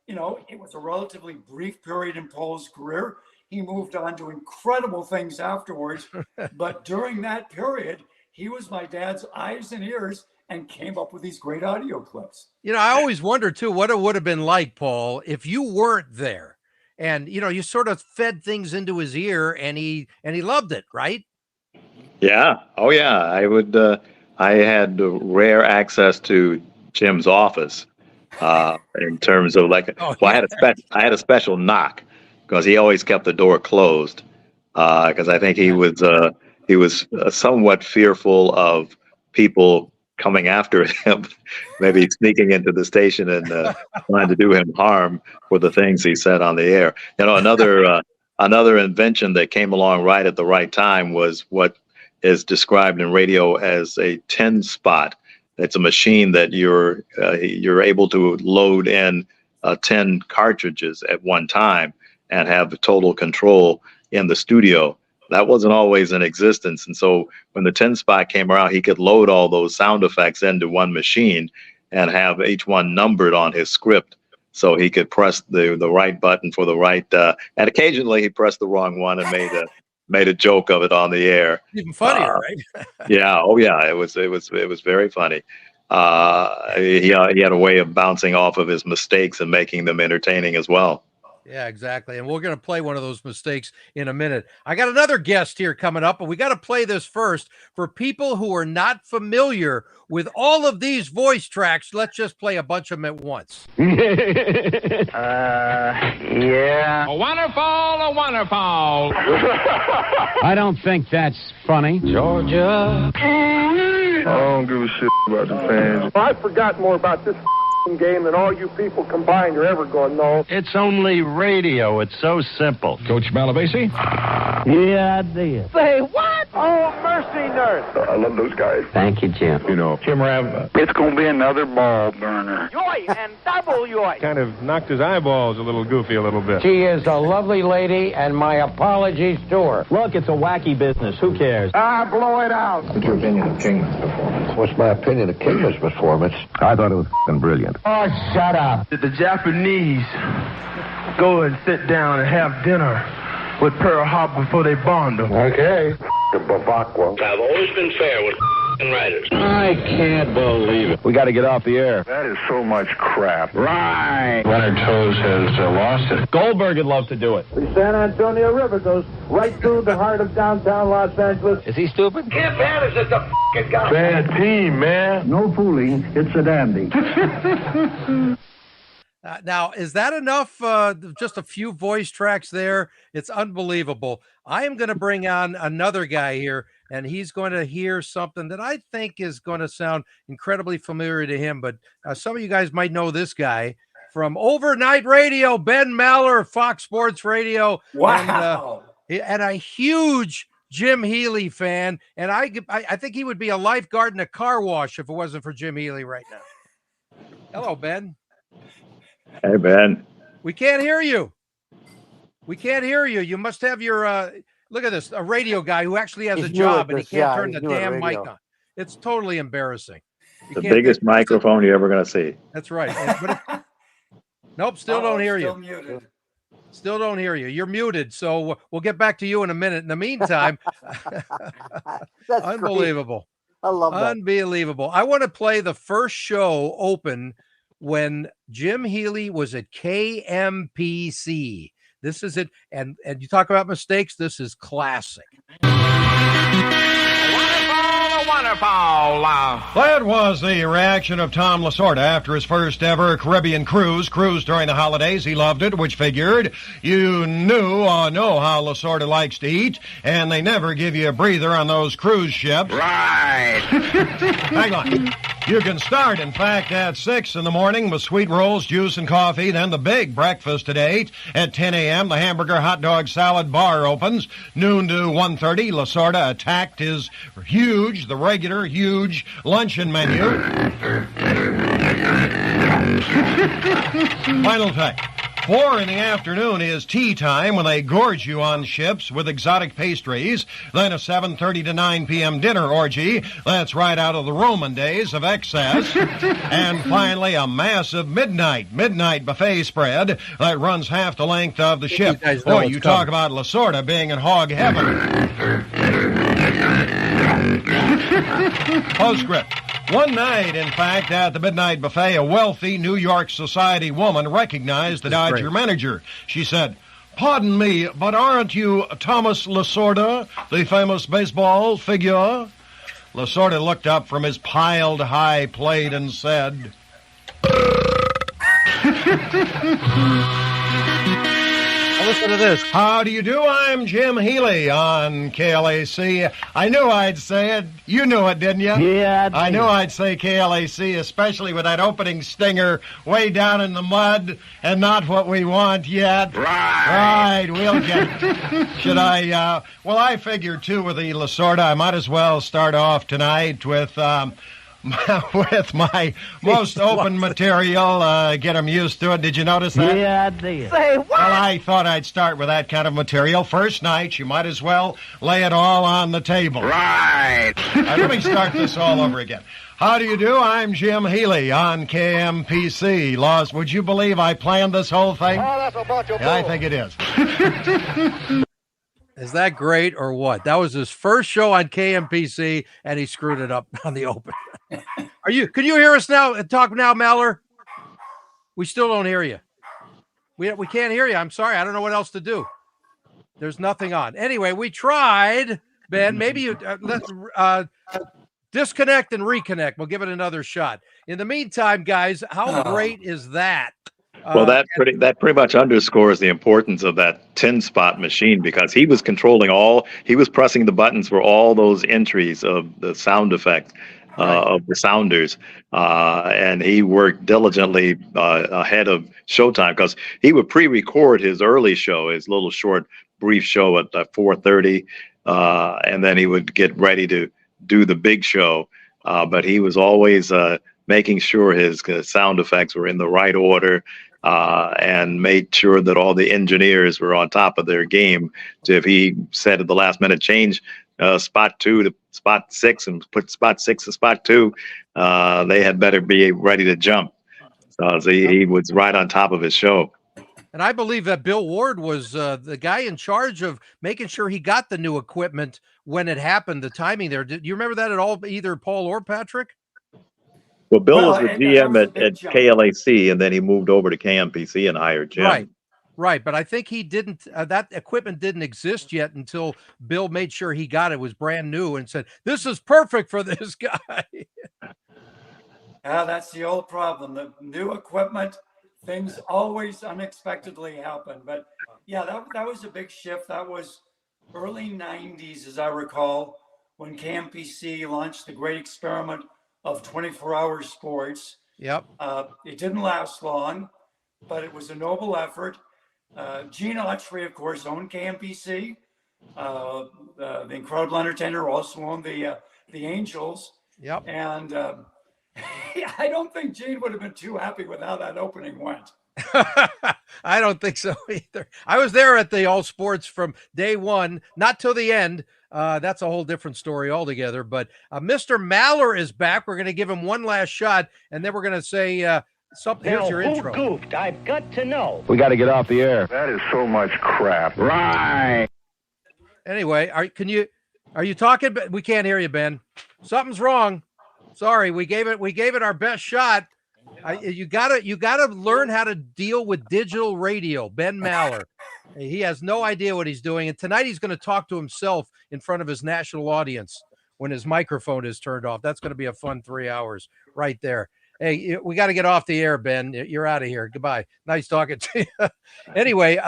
Speaker 2: it was a relatively brief period in Paul's career. He moved on to incredible things afterwards. But during that period, he was my dad's eyes and ears and came up with these great audio clips.
Speaker 1: I always wonder, too, what it would have been like, Paul, if you weren't there. And, you sort of fed things into his ear and he loved it, right?
Speaker 3: Yeah. Oh, yeah. I had rare access to Jim's office in terms of I had a special knock because he always kept the door closed because I think he was somewhat fearful of people coming after him, maybe sneaking into the station and trying to do him harm for the things he said on the air. Another invention that came along right at the right time was what is described in radio as a 10 spot. It's a machine that you're able to load in 10 cartridges at one time and have total control in the studio. That wasn't always in existence. And so when the 10 spot came around, he could load all those sound effects into one machine and have each one numbered on his script. So he could press the right button for the right, and occasionally he pressed the wrong one and made a joke of it on the air.
Speaker 1: Even funnier, right?
Speaker 3: Yeah. Oh yeah. It was very funny. He had a way of bouncing off of his mistakes and making them entertaining as well.
Speaker 1: Yeah, exactly. And we're going to play one of those mistakes in a minute. I got another guest here coming up, but we got to play this first for people who are not familiar with all of these voice tracks. Let's just play a bunch of them at once.
Speaker 9: Yeah.
Speaker 6: A wonderful.
Speaker 9: I don't think that's funny.
Speaker 6: Georgia.
Speaker 10: I don't give a shit about the fans.
Speaker 11: I forgot more about this game than all you people combined are ever going to know.
Speaker 9: It's only radio. It's so simple.
Speaker 6: Coach Malabasi?
Speaker 9: Yeah, I did.
Speaker 11: Say what? Oh, mercy, nurse.
Speaker 10: I love those guys.
Speaker 9: Thank you, Jim.
Speaker 10: You know, Jim Rav
Speaker 7: It's going to be another ball burner.
Speaker 11: Yoy and double yoy.
Speaker 10: kind of knocked his eyeballs a little goofy a little bit.
Speaker 9: She is a lovely lady, and my apologies to her. Look, it's a wacky business. Who cares?
Speaker 11: Blow it out.
Speaker 8: What's your opinion of Kingman's performance? What's my opinion of Kingman's performance?
Speaker 10: I thought it was brilliant.
Speaker 9: Oh, shut up.
Speaker 11: Did the Japanese go and sit down and have dinner with Pearl Harbor before they bombed them?
Speaker 10: Okay.
Speaker 8: The Bavacqua.
Speaker 7: I've always been fair with writers.
Speaker 9: I can't believe it.
Speaker 10: We got to get off the air.
Speaker 7: That is so much crap.
Speaker 9: Right.
Speaker 7: Leonard Toews has lost it.
Speaker 9: Goldberg would love to do it.
Speaker 11: The San Antonio River goes right through the heart of downtown Los Angeles.
Speaker 9: Is he stupid?
Speaker 11: Camp Anderson's a f***ing guy.
Speaker 10: Bad team, man.
Speaker 8: No fooling, it's a dandy.
Speaker 1: Now, is that enough? Just a few voice tracks there. It's unbelievable. I am going to bring on another guy here, and he's going to hear something that I think is going to sound incredibly familiar to him. But some of you guys might know this guy from overnight radio, Ben Maller, Fox Sports Radio.
Speaker 2: Wow.
Speaker 1: And a huge Jim Healy fan. And I think he would be a lifeguard in a car wash if it wasn't for Jim Healy right now. Hello, Ben.
Speaker 3: Hey, Ben.
Speaker 1: We can't hear you. We can't hear you. You must have your look at this, a radio guy who actually has
Speaker 5: He's
Speaker 1: a
Speaker 5: new
Speaker 1: job
Speaker 5: at
Speaker 1: and he
Speaker 5: this.
Speaker 1: can't
Speaker 5: Yeah,
Speaker 1: turn
Speaker 5: he's
Speaker 1: the
Speaker 5: new at
Speaker 1: damn mic
Speaker 5: radio.
Speaker 1: on. It's totally embarrassing. You
Speaker 3: The
Speaker 1: can't
Speaker 3: biggest
Speaker 1: think-
Speaker 3: microphone you're ever going to see.
Speaker 1: That's right. Nope, still don't hear
Speaker 2: Still
Speaker 1: you.
Speaker 2: muted.
Speaker 1: Still don't hear you. You're muted. So we'll get back to you in a minute. In the meantime,
Speaker 5: That's
Speaker 1: unbelievable.
Speaker 5: Great. I love that.
Speaker 1: Unbelievable. I want to play the first show open when Jim Healy was at KMPC. This is it. And you talk about mistakes. This is classic.
Speaker 12: That was the reaction of Tom Lasorda after his first ever Caribbean cruise during the holidays. He loved it, which figured you know how Lasorda likes to eat, and they never give you a breather on those cruise ships.
Speaker 7: Right.
Speaker 12: Hang on. You can start, in fact, at 6 in the morning with sweet rolls, juice, and coffee. Then the big breakfast at 8. At 10 a.m., the hamburger, hot dog, salad bar opens. Noon to 1:30, Lasorda attacked his the regular huge luncheon menu. Final take. 4 in the afternoon is tea time when they gorge you on ships with exotic pastries. Then a 7:30 to 9 p.m. dinner orgy. That's right out of the Roman days of excess. And finally, a massive midnight buffet spread that runs half the length of the ship. Boy, you talk about Lasorda being in hog heaven. Postscript. One night, in fact, at the midnight buffet, a wealthy New York society woman recognized the Dodger manager. She said, "Pardon me, but aren't you Thomas Lasorda, the famous baseball figure?" Lasorda looked up from his piled high plate and said, Listen to this. How do you do? I'm Jim Healy on KLAC. I knew I'd say it. You knew it, didn't you?
Speaker 9: Yeah.
Speaker 12: I knew I'd say KLAC, especially with that opening stinger way down in the mud and not what we want yet. Right, we'll get it. Should I, well, I figured, too, with the Lasorda, I might as well start off tonight with my most open material, get them used to it. Did you notice that?
Speaker 9: Yeah, I did.
Speaker 11: Say what?
Speaker 12: Well, I thought I'd start with that kind of material. First night, you might as well lay it all on the table.
Speaker 7: Right.
Speaker 12: Let me start this all over again. How do you do? I'm Jim Healy on KMPC. Laws, would you believe I planned this whole thing?
Speaker 11: Oh, that's a bunch of
Speaker 12: Yeah, I think it is.
Speaker 1: Is that great or what? That was his first show on KMPC, and he screwed it up on the open. Can you hear us now? Talk now, Maller. We still don't hear you. We can't hear you. I'm sorry. I don't know what else to do. There's nothing on. Anyway, we tried, Ben. Maybe you let's disconnect and reconnect. We'll give it another shot. In the meantime, guys, how great is that?
Speaker 3: Well, that pretty much underscores the importance of that 10-spot machine, because he was controlling he was pressing the buttons for all those entries of the sound effect of the sounders, and he worked diligently ahead of showtime, because he would pre-record his early show, his little short brief show at 4:30, and then he would get ready to do the big show. But he was always making sure his sound effects were in the right order, and made sure that all the engineers were on top of their game. So if he said at the last minute, change spot 2 to spot 6 and put spot 6 to spot 2, they had better be ready to jump. So he was right on top of his show.
Speaker 1: And I believe that Bill Ward was the guy in charge of making sure he got the new equipment when it happened, the timing there. Do you remember that at all, either Paul or Patrick?
Speaker 3: Well, Bill was the GM at KLAC, and then he moved over to KMPC and hired Jim.
Speaker 1: Right. But I think he didn't, that equipment didn't exist yet until Bill made sure he got it. It was brand new and said, this is perfect for this guy.
Speaker 2: Yeah, that's the old problem. The new equipment, things always unexpectedly happen. But yeah, that was a big shift. That was early 90s, as I recall, when KMPC launched the great experiment of 24-hour sports.
Speaker 1: Yep.
Speaker 2: It didn't last long, but it was a noble effort. Gene Autry, of course, owned KMPC. The Incredible Entertainer also owned the Angels.
Speaker 1: Yep.
Speaker 2: And I don't think Gene would have been too happy with how that opening went.
Speaker 1: I don't think so either. I was there at the All Sports from day one, not till the end. That's a whole different story altogether. But Mr. Maller is back. We're going to give him one last shot, and then we're going to say something. Here's your intro.
Speaker 9: Who goofed? I've got to know.
Speaker 6: We got to get off the air.
Speaker 10: That is so much crap.
Speaker 6: Right.
Speaker 1: Anyway, are you talking? We can't hear you, Ben. Something's wrong. Sorry, we gave it our best shot. You gotta learn how to deal with digital radio. Ben Maller, he has no idea what he's doing, and tonight he's going to talk to himself in front of his national audience when his microphone is turned off. That's going to be a fun 3 hours right there. Hey, we got to get off the air, Ben. You're out of here. Goodbye. Nice talking to you. Anyway,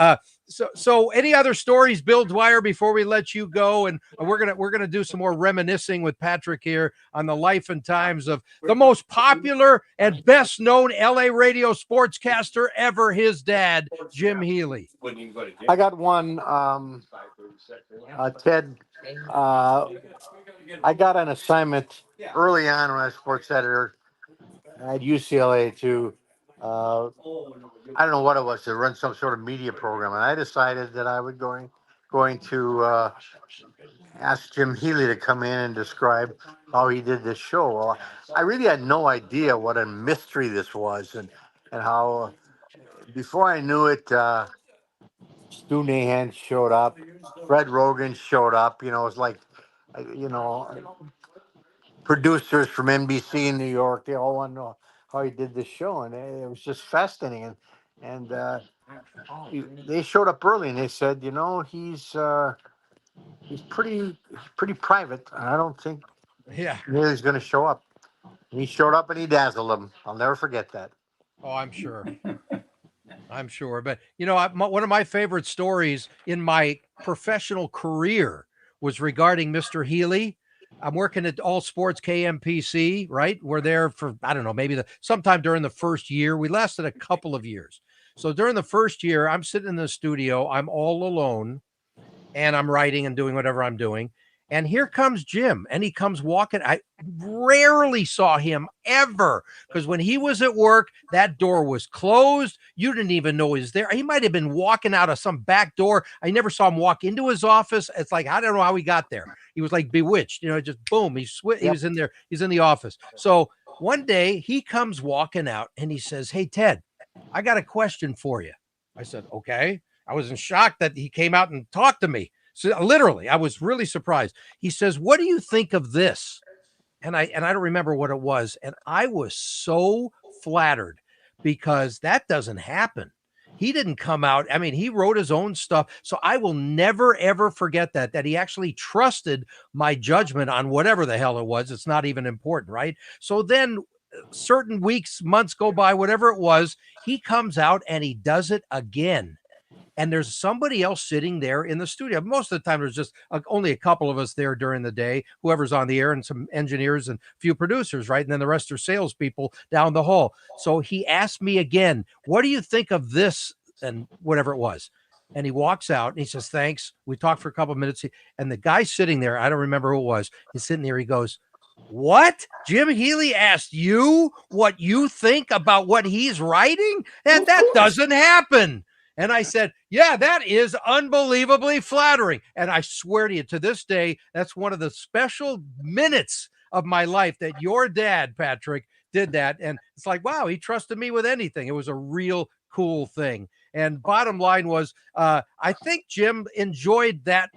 Speaker 1: so any other stories, Bill Dwyre, before we let you go? And we're gonna do some more reminiscing with Patrick here on the life and times of the most popular and best known LA radio sportscaster ever, his dad, Jim Healy.
Speaker 5: I got one, Ted. I got an assignment early on when I was sports editor at UCLA to, I don't know what it was, to run some sort of media program. And I decided that I would going to ask Jim Healy to come in and describe how he did this show. Well, I really had no idea what a mystery this was, and how before I knew it, Stu Nahan showed up, Fred Rogan showed up. It was like, producers from NBC in New York, they all want to know how he did this show, and it was just fascinating. And they showed up early, and they said, he's pretty private, and I don't think he's going to show up. And he showed up, and he dazzled them. I'll never forget that.
Speaker 1: Oh, I'm sure. I'm sure. But, one of my favorite stories in my professional career was regarding Mr. Healy. I'm working at All Sports KMPC, right? We're there for, I don't know, maybe sometime during the first year. We lasted a couple of years. So during the first year, I'm sitting in the studio. I'm all alone, and I'm writing and doing whatever I'm doing. And here comes Jim, and he comes walking. I rarely saw him ever, because when he was at work, that door was closed. You didn't even know he was there. He might have been walking out of some back door. I never saw him walk into his office. It's like, I don't know how he got there. He was like bewitched, just boom. He was in there. He's in the office. So one day he comes walking out, and he says, "Hey, Ted, I got a question for you." I said, "Okay." I was in shock that he came out and talked to me. So literally, I was really surprised. He says, "What do you think of this?" And I don't remember what it was. And I was so flattered, because that doesn't happen. He didn't come out. I mean, he wrote his own stuff. So I will never, ever forget that he actually trusted my judgment on whatever the hell it was. It's not even important, right? So then certain weeks, months go by, whatever it was, he comes out and he does it again. And there's somebody else sitting there in the studio. Most of the time, there's just only a couple of us there during the day, whoever's on the air, and some engineers and a few producers, right? And then the rest are salespeople down the hall. So he asked me again, "What do you think of this?" and whatever it was. And he walks out and he says, thanks. We talked for a couple of minutes. And the guy sitting there, I don't remember who it was. He's sitting there. He goes, what? Jim Healy asked you what you think about what he's writing? And that doesn't happen. And I said, yeah, that is unbelievably flattering. And I swear to you, to this day, that's one of the special minutes of my life that your dad, Patrick, did that. And it's like, wow, he trusted me with anything. It was a real cool thing. And bottom line was, I think Jim enjoyed that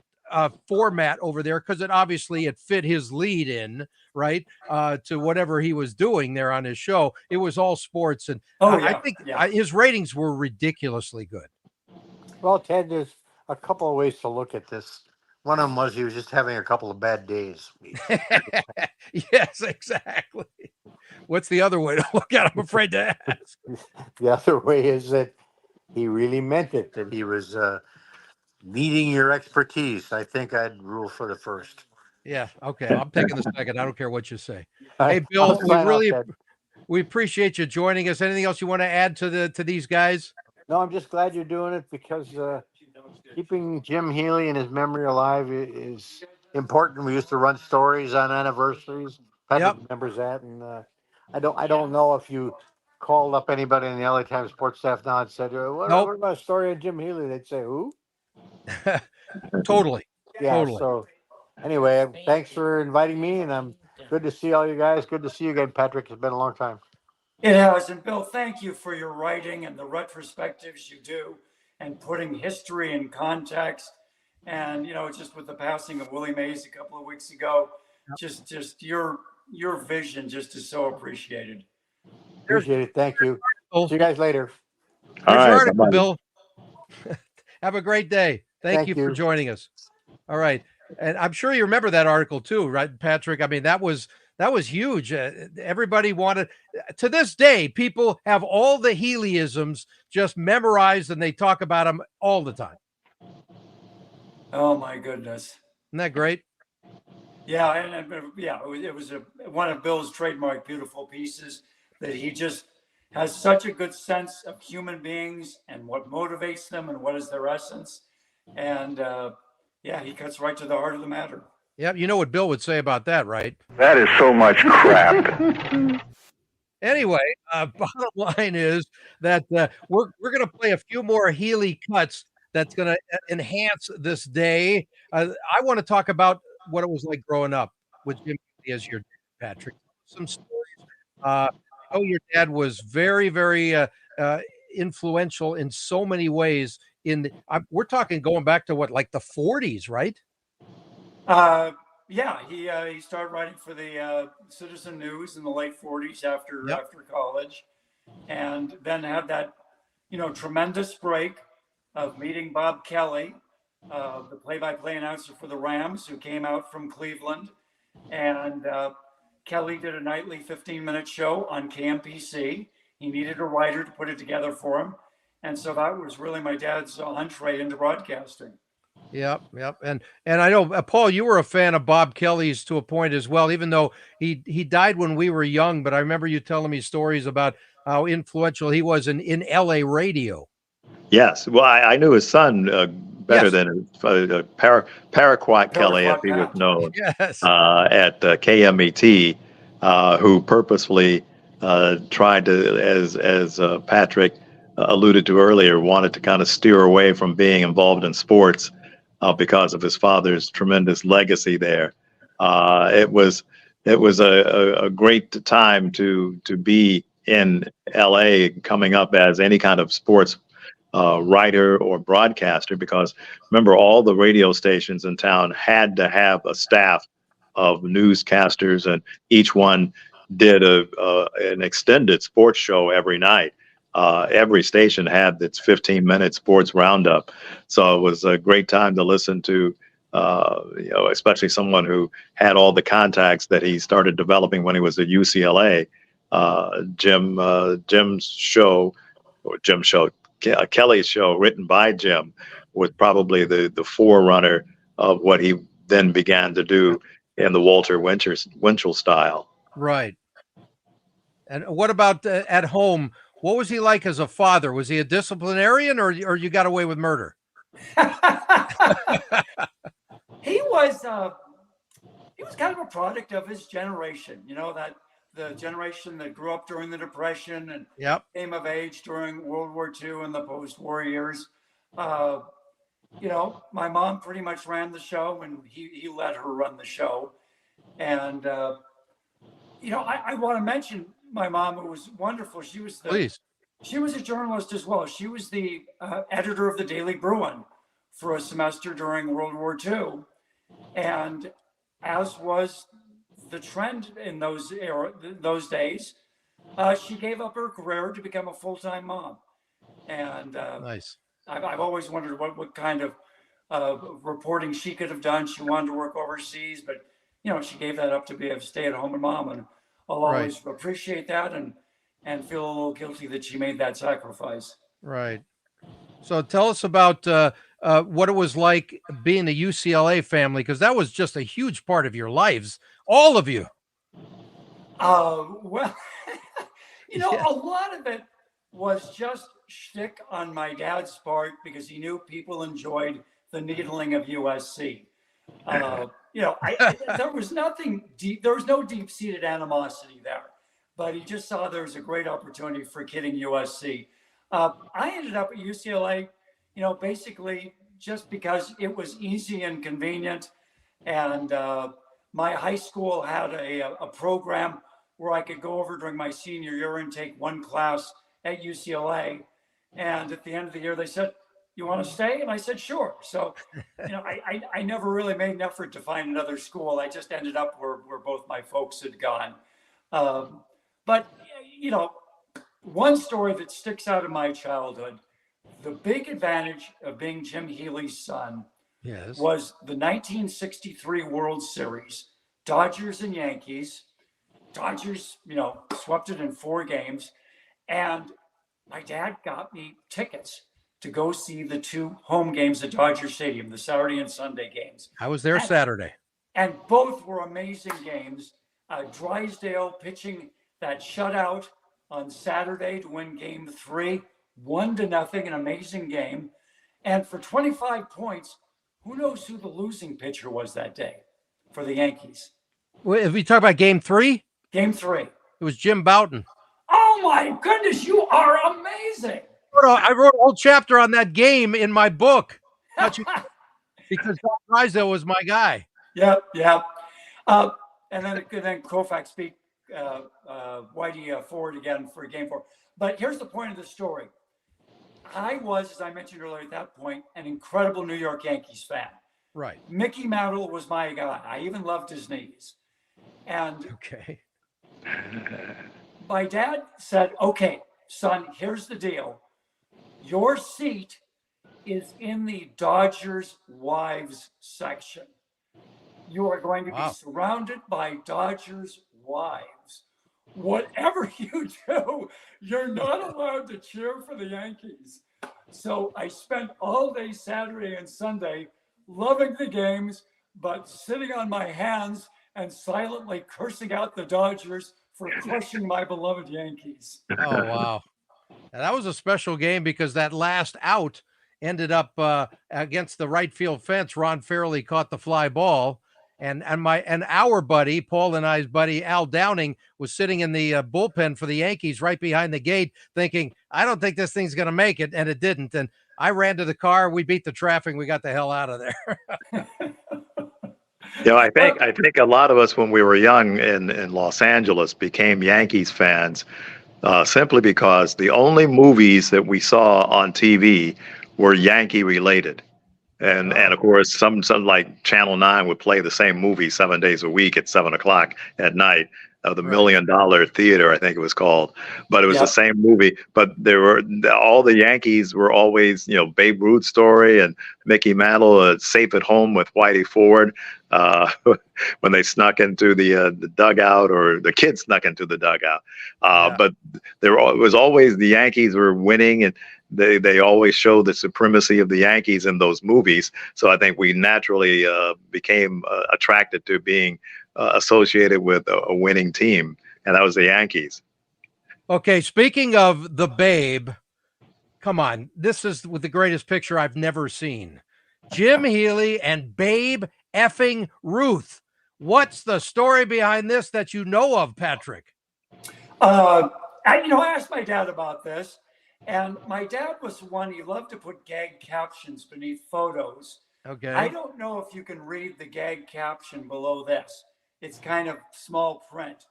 Speaker 1: format over there because it fit his lead in, right, to whatever he was doing there on his show. It was all sports. And I think his ratings were ridiculously good.
Speaker 5: Well, Ted, there's a couple of ways to look at this. One of them was he was just having a couple of bad days.
Speaker 1: Yes, exactly. What's the other way to look at it? I'm afraid to ask.
Speaker 5: The other way is that he really meant it, that he was needing your expertise. I think I'd rule for the first.
Speaker 1: Yeah, okay. I'm taking the second. I don't care what you say. Hey, Bill, we appreciate you joining us. Anything else you want to add to these guys?
Speaker 5: No, I'm just glad you're doing it because keeping Jim Healy and his memory alive is important. We used to run stories on anniversaries. Patrick remembers that, and I don't know if you called up anybody in the LA Times sports staff now and said, what about a story on Jim Healy? They'd say, who?
Speaker 1: Totally.
Speaker 5: Yeah.
Speaker 1: Totally.
Speaker 5: So anyway, thanks for inviting me, and I'm good to see all you guys. Good to see you again, Patrick. It's been a long time.
Speaker 2: It has. And Bill, thank you for your writing and the retrospectives you do and putting history in context. And, just with the passing of Willie Mays a couple of weeks ago, just your vision just is so appreciated.
Speaker 5: Appreciate it. Thank you. See you guys later.
Speaker 3: All right,
Speaker 1: Bill. Have a great day. Thank you for joining us. All right. And I'm sure you remember that article too, right, Patrick? I mean, that was huge. Everybody wanted, to this day, people have all the Healyisms just memorized and they talk about them all the time.
Speaker 2: Oh my goodness.
Speaker 1: Isn't that great?
Speaker 2: Yeah. And it was one of Bill's trademark beautiful pieces that he just has such a good sense of human beings and what motivates them and what is their essence. And he cuts right to the heart of the matter.
Speaker 1: Yeah, you know what Bill would say about that, right?
Speaker 7: That is so much crap.
Speaker 1: Anyway, bottom line is that we're going to play a few more Healy cuts that's going to enhance this day. I want to talk about what it was like growing up with Jim Healy as your dad, Patrick. Some stories. I know your dad was very, very influential in so many ways. We're talking going back to like the 40s, right?
Speaker 2: He started writing for the Citizen News in the late 40s after college, and then had that tremendous break of meeting Bob Kelly, the play-by-play announcer for the Rams, who came out from Cleveland, and Kelly did a nightly 15-minute show on KMPC. He needed a writer to put it together for him, and so that was really my dad's entree into broadcasting.
Speaker 1: Yep. And I know, Paul, you were a fan of Bob Kelly's to a point as well, even though he died when we were young. But I remember you telling me stories about how influential he was in LA radio.
Speaker 3: Yes. Well, I knew his son better than Paraquat Kelly, as he was known, at KMET, who purposefully tried to, as Patrick alluded to earlier, wanted to kind of steer away from being involved in sports because of his father's tremendous legacy there. It was a great time to be in LA, coming up as any kind of sports writer or broadcaster, because remember, all the radio stations in town had to have a staff of newscasters, and each one did an extended sports show every night. Every station had its 15-minute sports roundup. So it was a great time to listen to, especially someone who had all the contacts that he started developing when he was at UCLA. Kelly's show, written by Jim, was probably the forerunner of what he then began to do in the Walter Winchell style.
Speaker 1: Right. And what about at home? What was he like as a father? Was he a disciplinarian, or you got away with murder?
Speaker 2: He was kind of a product of his generation, that the generation that grew up during the Depression and came of age during World War II and the post-war years. My mom pretty much ran the show, and he let her run the show. And I want to mention my mom, who was wonderful. She was she was a journalist as well. She was the editor of the Daily Bruin for a semester during World War II. And as was the trend in those days, she gave up her career to become a full-time mom. And
Speaker 1: nice.
Speaker 2: I've always wondered what kind of reporting she could have done. She wanted to work overseas, but she gave that up to be a stay-at-home mom, and I'll always appreciate that and feel a little guilty that she made that sacrifice.
Speaker 1: Right. So tell us about what it was like being a UCLA family, because that was just a huge part of your lives, all of you.
Speaker 2: Well, a lot of it was just shtick on my dad's part, because he knew people enjoyed the needling of USC. There was nothing deep. There was no deep-seated animosity there, but he just saw there was a great opportunity for kidding USC. I ended up at UCLA, basically just because it was easy and convenient. And my high school had a program where I could go over during my senior year and take one class at UCLA. And at the end of the year, they said, "You want to stay?" And I said, "Sure." So, I never really made an effort to find another school. I just ended up where both my folks had gone. But, one story that sticks out of my childhood, the big advantage of being Jim Healy's son was the 1963 World Series, Dodgers and Yankees. Dodgers, swept it in 4 games. And my dad got me tickets to go see the 2 home games at Dodger Stadium, the Saturday and Sunday games.
Speaker 1: I was there Saturday. And
Speaker 2: both were amazing games. Drysdale pitching that shutout on Saturday to win game 3, 1-0, an amazing game. And for 25 points, who knows who the losing pitcher was that day for the Yankees?
Speaker 1: If we talk about game 3?
Speaker 2: Game 3.
Speaker 1: It was Jim Bouton.
Speaker 2: Oh my goodness, you are amazing.
Speaker 1: I wrote a whole chapter on that game in my book. Because Drysdale was my guy.
Speaker 2: Yep. And then Koufax beat Whitey Ford again for game 4. But here's the point of the story. I was, as I mentioned earlier at that point, an incredible New York Yankees fan.
Speaker 1: Right.
Speaker 2: Mickey Mantle was my guy. I even loved his knees. And my dad said, "Okay, son, here's the deal. Your seat is in the Dodgers wives section. You are going to be surrounded by Dodgers wives. Whatever you do, you're not allowed to cheer for the Yankees." So I spent all day Saturday and Sunday loving the games, but sitting on my hands and silently cursing out the Dodgers for crushing my beloved Yankees.
Speaker 1: Oh, wow. And that was a special game because that last out ended up against the right field fence. Ron Fairley caught the fly ball. And our buddy, Paul and I's buddy, Al Downing, was sitting in the bullpen for the Yankees right behind the gate thinking, I don't think this thing's going to make it. And it didn't. And I ran to the car. We beat the traffic. We got the hell out of there.
Speaker 3: I think a lot of us when we were young in Los Angeles became Yankees fans simply because the only movies that we saw on TV were Yankee related. And of course, some like Channel 9 would play the same movie 7 days a week at 7:00 at night. The $1 Million Theater, I think it was called, but it was the same movie. But there were all the Yankees were always, Babe Ruth story and Mickey Mantle, safe at home with Whitey Ford, when they snuck into the dugout, or the kids snuck into the dugout. But it was always the Yankees were winning, and they always showed the supremacy of the Yankees in those movies. So I think we naturally became attracted to being associated with a winning team, and that was the Yankees.
Speaker 1: Okay, speaking of the Babe, come on. This is the greatest picture I've never seen. Jim Healy and Babe effing Ruth. What's the story behind this that you know of, Patrick?
Speaker 2: I asked my dad about this, and my dad was one, he loved to put gag captions beneath photos.
Speaker 1: Okay.
Speaker 2: I don't know if you can read the gag caption below this. It's kind of small print.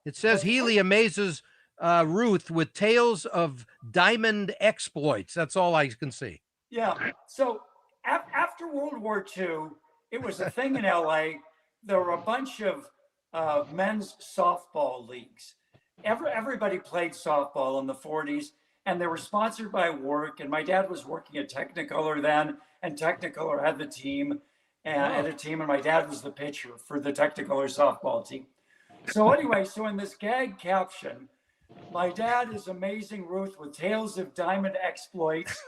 Speaker 1: It says Healy amazes Ruth with tales of diamond exploits. That's all I can see.
Speaker 2: Yeah. So after World War II, it was a thing in LA. There were a bunch of men's softball leagues. Everybody played softball in the 40s, and they were sponsored by work. And my dad was working at Technicolor then, and Technicolor had the team, and my dad was the pitcher for the Technicolor softball team. So anyway, so in this gag caption, my dad is amazing Ruth with tales of diamond exploits.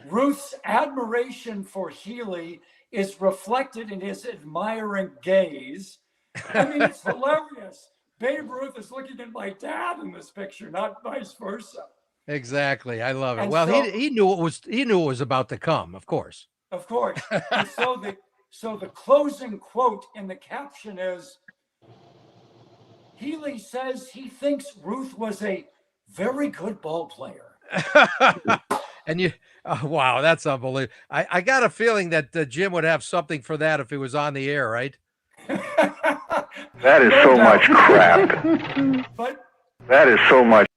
Speaker 2: Ruth's admiration for Healy is reflected in his admiring gaze. I mean, it's hilarious. Babe Ruth is looking at my dad in this picture, not vice versa.
Speaker 1: Exactly. I love it.
Speaker 2: And
Speaker 1: Well,
Speaker 2: so,
Speaker 1: he knew it was about to come, of course.
Speaker 2: Of course. And so the closing quote in the caption is, Healy says he thinks Ruth was a very good ball player.
Speaker 1: And wow, that's unbelievable. I got a feeling that Jim would have something for that if he was on the air, right?
Speaker 7: That is so much crap.
Speaker 2: But
Speaker 7: That is so much.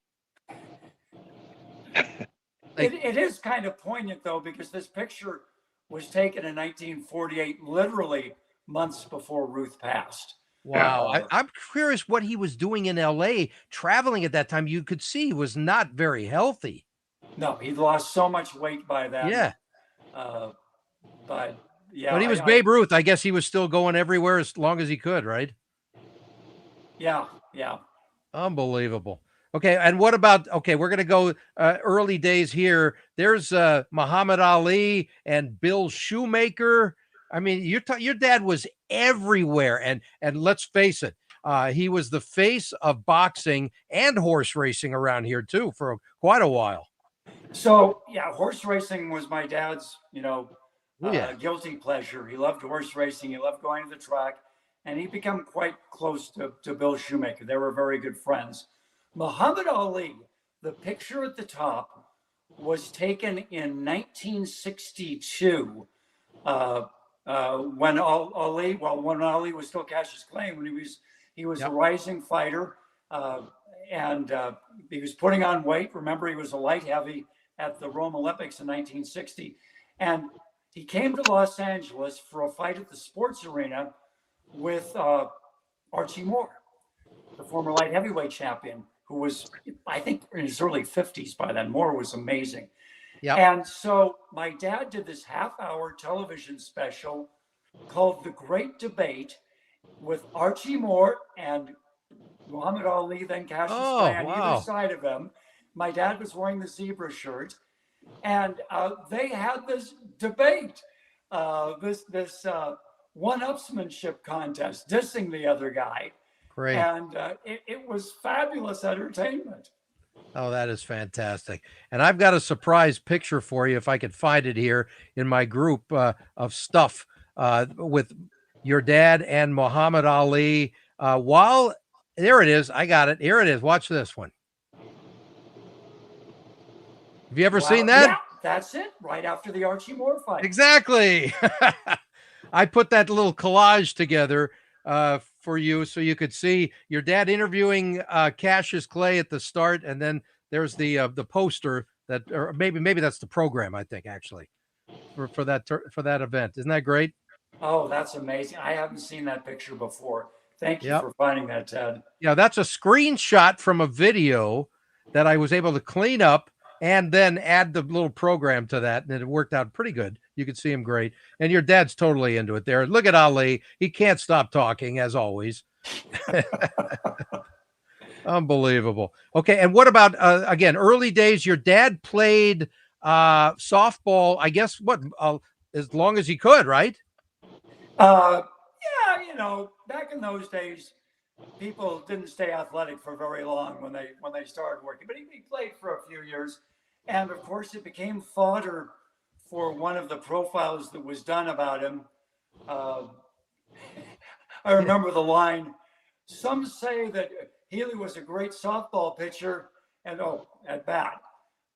Speaker 2: it is kind of poignant, though, because this picture was taken in 1948, literally months before Ruth passed.
Speaker 1: Wow. I'm curious what he was doing in LA, traveling at that time. You could see he was not very healthy.
Speaker 2: No, he'd lost so much weight by then.
Speaker 1: Yeah.
Speaker 2: But yeah.
Speaker 1: But he was Babe Ruth. I guess he was still going everywhere as long as he could, right?
Speaker 2: Yeah.
Speaker 1: Unbelievable. Okay, and what about, we're going to go early days here. There's Muhammad Ali and Bill Shoemaker. I mean, your dad was everywhere, and let's face it, he was the face of boxing and horse racing around here too for quite a while.
Speaker 2: So yeah, horse racing was my dad's, guilty pleasure. He loved horse racing. He loved going to the track, and he became quite close to Bill Shoemaker. They were very good friends. Muhammad Ali, the picture at the top, was taken in 1962 when Ali was still Cassius Clay, when he was a rising fighter, and he was putting on weight. Remember, he was a light heavy at the Rome Olympics in 1960, and he came to Los Angeles for a fight at the sports arena with Archie Moore, the former light heavyweight champion, who was, I think, in his early 50s by then. Moore was amazing. Yeah. And so my dad did this half-hour television special called The Great Debate with Archie Moore and Muhammad Ali, then Cassius Clay on either side of him. My dad was wearing the zebra shirt, and they had this debate, this one-upsmanship contest, dissing the other guy.
Speaker 1: Great.
Speaker 2: And it was fabulous entertainment.
Speaker 1: Oh, that is fantastic. And I've got a surprise picture for you, if I could find it here in my group of stuff with your dad and Muhammad Ali. There it is. I got it. Here it is. Watch this one. Have you ever seen that?
Speaker 2: Yeah, that's it. Right after the Archie Moore fight.
Speaker 1: Exactly. I put that little collage together for you so you could see your dad interviewing Cassius Clay at the start, and then there's the poster that, or maybe that's the program, I think, actually, for that event. Isn't that great?
Speaker 2: Oh, that's amazing. I haven't seen that picture before. Thank you for finding that, Ted.
Speaker 1: Yeah, that's a screenshot from a video that I was able to clean up and then add the little program to that, and it worked out pretty good. You could see him great, and your dad's totally into it there. Look at Ali. He can't stop talking, as always. Unbelievable. Okay, and what about, again, early days? Your dad played softball, I guess, as long as he could, right?
Speaker 2: Yeah, back in those days, people didn't stay athletic for very long when they started working. But he played for a few years, and of course, it became fodder for one of the profiles that was done about him. I remember the line. Some say that Healy was a great softball pitcher and at bat,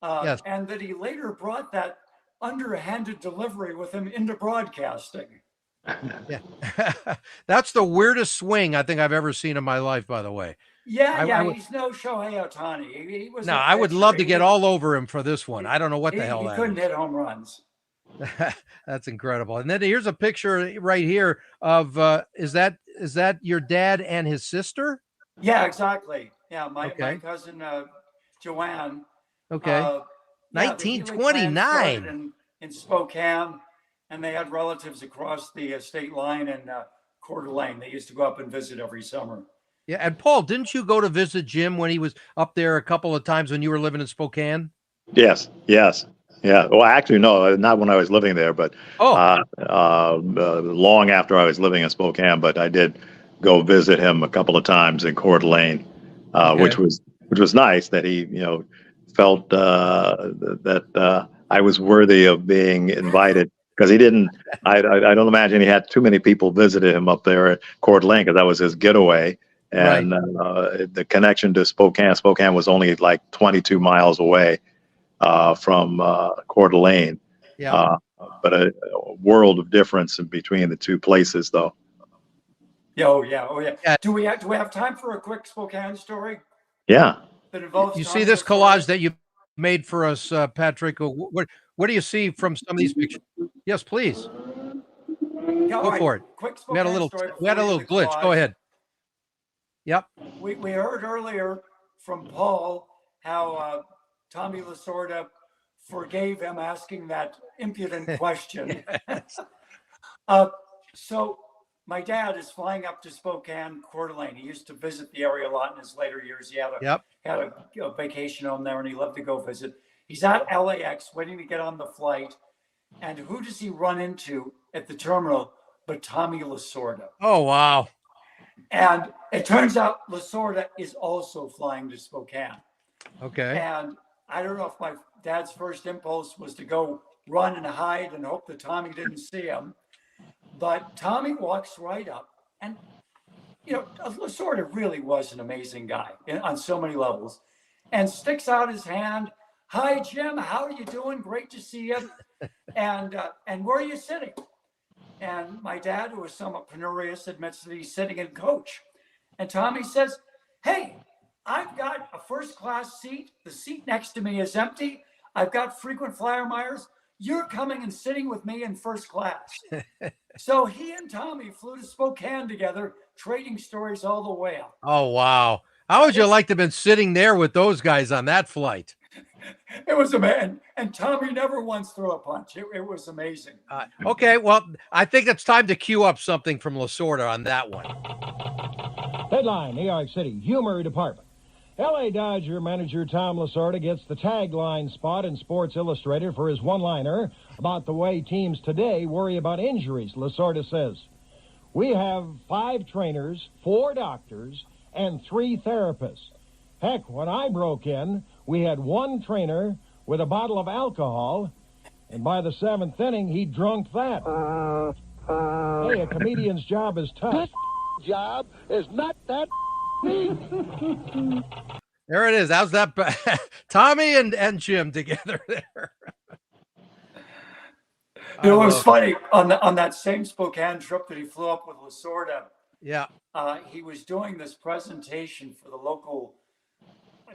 Speaker 1: Yes.
Speaker 2: and that he later brought that underhanded delivery with him into broadcasting.
Speaker 1: Yeah. That's the weirdest swing I think I've ever seen in my life, by the way.
Speaker 2: He's no Shohei Ohtani. He was.
Speaker 1: No, I would love to get all over him for this one. I don't know what the hell
Speaker 2: he
Speaker 1: that
Speaker 2: couldn't
Speaker 1: is.
Speaker 2: hit home runs.
Speaker 1: That's incredible. And then here's a picture right here of is that your dad and his sister?
Speaker 2: Yeah, exactly. Yeah, my cousin Joanne.
Speaker 1: Okay. 1929
Speaker 2: in Spokane, and they had relatives across the state line in Coeur d'Alene. They used to go up and visit every summer.
Speaker 1: Yeah, and Paul, didn't you go to visit Jim when he was up there a couple of times when you were living in Spokane?
Speaker 3: Yes. Yeah. Well, actually, no, not when I was living there, but long after I was living in Spokane. But I did go visit him a couple of times in Coeur d'Alene, which was nice that he, felt that I was worthy of being invited, because he didn't. I don't imagine he had too many people visited him up there at Coeur d'Alene, because that was his getaway. And the connection to Spokane was only like 22 miles away from Coeur d'Alene.
Speaker 1: Yeah.
Speaker 3: But a world of difference in between the two places, though.
Speaker 2: Oh yeah. Do we have time for a quick Spokane story?
Speaker 3: Yeah.
Speaker 2: That involves
Speaker 1: you see this collage that you made for us, Patrick? What do you see from some of these pictures? Yes, please. Go for it.
Speaker 2: Quick
Speaker 1: We had a little glitch.
Speaker 2: collage.
Speaker 1: Go ahead. Yep.
Speaker 2: We heard earlier from Paul how Tommy Lasorda forgave him asking that impudent question. So my dad is flying up to Spokane, Coeur d'Alene. He used to visit the area a lot in his later years. He had a vacation home there, and he loved to go visit. He's at LAX waiting to get on the flight. And who does he run into at the terminal but Tommy Lasorda?
Speaker 1: Oh, wow.
Speaker 2: And it turns out Lasorda is also flying to Spokane.
Speaker 1: Okay.
Speaker 2: And I don't know if my dad's first impulse was to go run and hide and hope that Tommy didn't see him. But Tommy walks right up. And, Lasorda really was an amazing guy on so many levels. And sticks out his hand. Hi, Jim. How are you doing? Great to see you. And where are you sitting? And my dad, who is somewhat penurious, admits that he's sitting in coach. And Tommy says, hey, I've got a first-class seat. The seat next to me is empty. I've got frequent flyer miles. You're coming and sitting with me in first class. So he and Tommy flew to Spokane together, trading stories all the way up.
Speaker 1: Oh, wow. How would you like to have been sitting there with those guys on that flight?
Speaker 2: It was amazing. And Tommy never once threw a punch. It was amazing.
Speaker 1: Okay, well, I think it's time to cue up something from Lasorda on that one.
Speaker 12: Headline, New York City Humor Department. L.A. Dodger manager Tom Lasorda gets the tagline spot in Sports Illustrated for his one-liner about the way teams today worry about injuries. Lasorda says, we have 5 trainers, 4 doctors, and 3 therapists. Heck, when I broke in, we had 1 trainer with a bottle of alcohol, and by the 7th inning, he drunk that. Hey, a comedian's job is tough. This job is not that easy.
Speaker 1: There it is. How's that? Tommy and Jim together there.
Speaker 2: It was funny on that same Spokane trip that he flew up with Lasorda.
Speaker 1: Yeah.
Speaker 2: He was doing this presentation for the local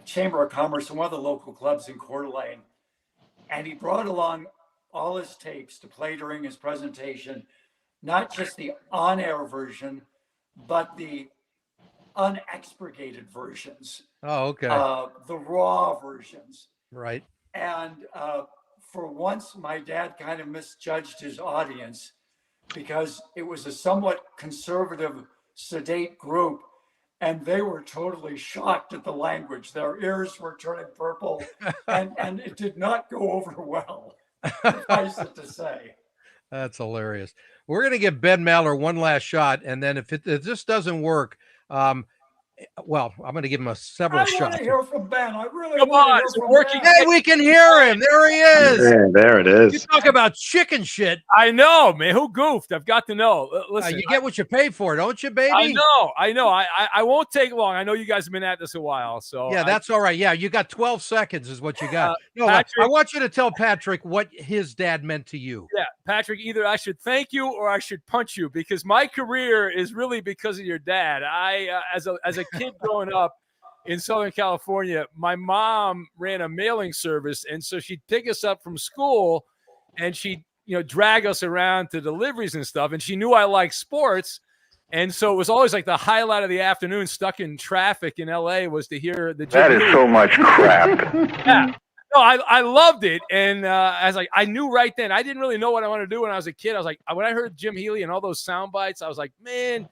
Speaker 2: Chamber of Commerce and one of the local clubs in Coeur d'Alene. And he brought along all his tapes to play during his presentation, not just the on-air version, but the unexpurgated versions.
Speaker 1: Oh, okay.
Speaker 2: The raw versions.
Speaker 1: Right.
Speaker 2: And for once, my dad kind of misjudged his audience because it was a somewhat conservative, sedate group, and they were totally shocked at the language. Their ears were turning purple, and it did not go over well, suffice it to say.
Speaker 1: That's hilarious. We're going to give Ben Maller one last shot, and then if this doesn't work, Well, I'm going to give him several
Speaker 2: I want
Speaker 1: shots.
Speaker 2: to hear from Ben. I really
Speaker 13: Come
Speaker 2: want
Speaker 13: on,
Speaker 2: to hear
Speaker 13: it's
Speaker 2: from
Speaker 13: working.
Speaker 2: Ben.
Speaker 1: Hey, we can hear him. There he is.
Speaker 3: Yeah, there it
Speaker 1: You
Speaker 3: is.
Speaker 1: talk about chicken shit.
Speaker 13: I know, man. Who goofed? I've got to know. Listen,
Speaker 1: You get what you pay for, don't you, baby?
Speaker 13: I know. I won't take long. I know you guys have been at this a while, so
Speaker 1: Yeah, that's all right. Yeah, you got 12 seconds is what you got. No,
Speaker 13: Patrick,
Speaker 1: I want you to tell Patrick what his dad meant to you.
Speaker 13: Yeah, Patrick, either I should thank you or I should punch you, because my career is really because of your dad. I, as a kid growing up in Southern California, my mom ran a mailing service, and so she'd pick us up from school, and she'd drag us around to deliveries and stuff. And she knew I liked sports, and so it was always like the highlight of the afternoon, stuck in traffic in LA, was to hear the Jim
Speaker 7: That is
Speaker 13: Healy.
Speaker 7: so much crap.
Speaker 13: Yeah. No, I loved it, and I knew right then. I didn't really know what I wanted to do when I was a kid. I was like, when I heard Jim Healy and all those sound bites, I was like, man,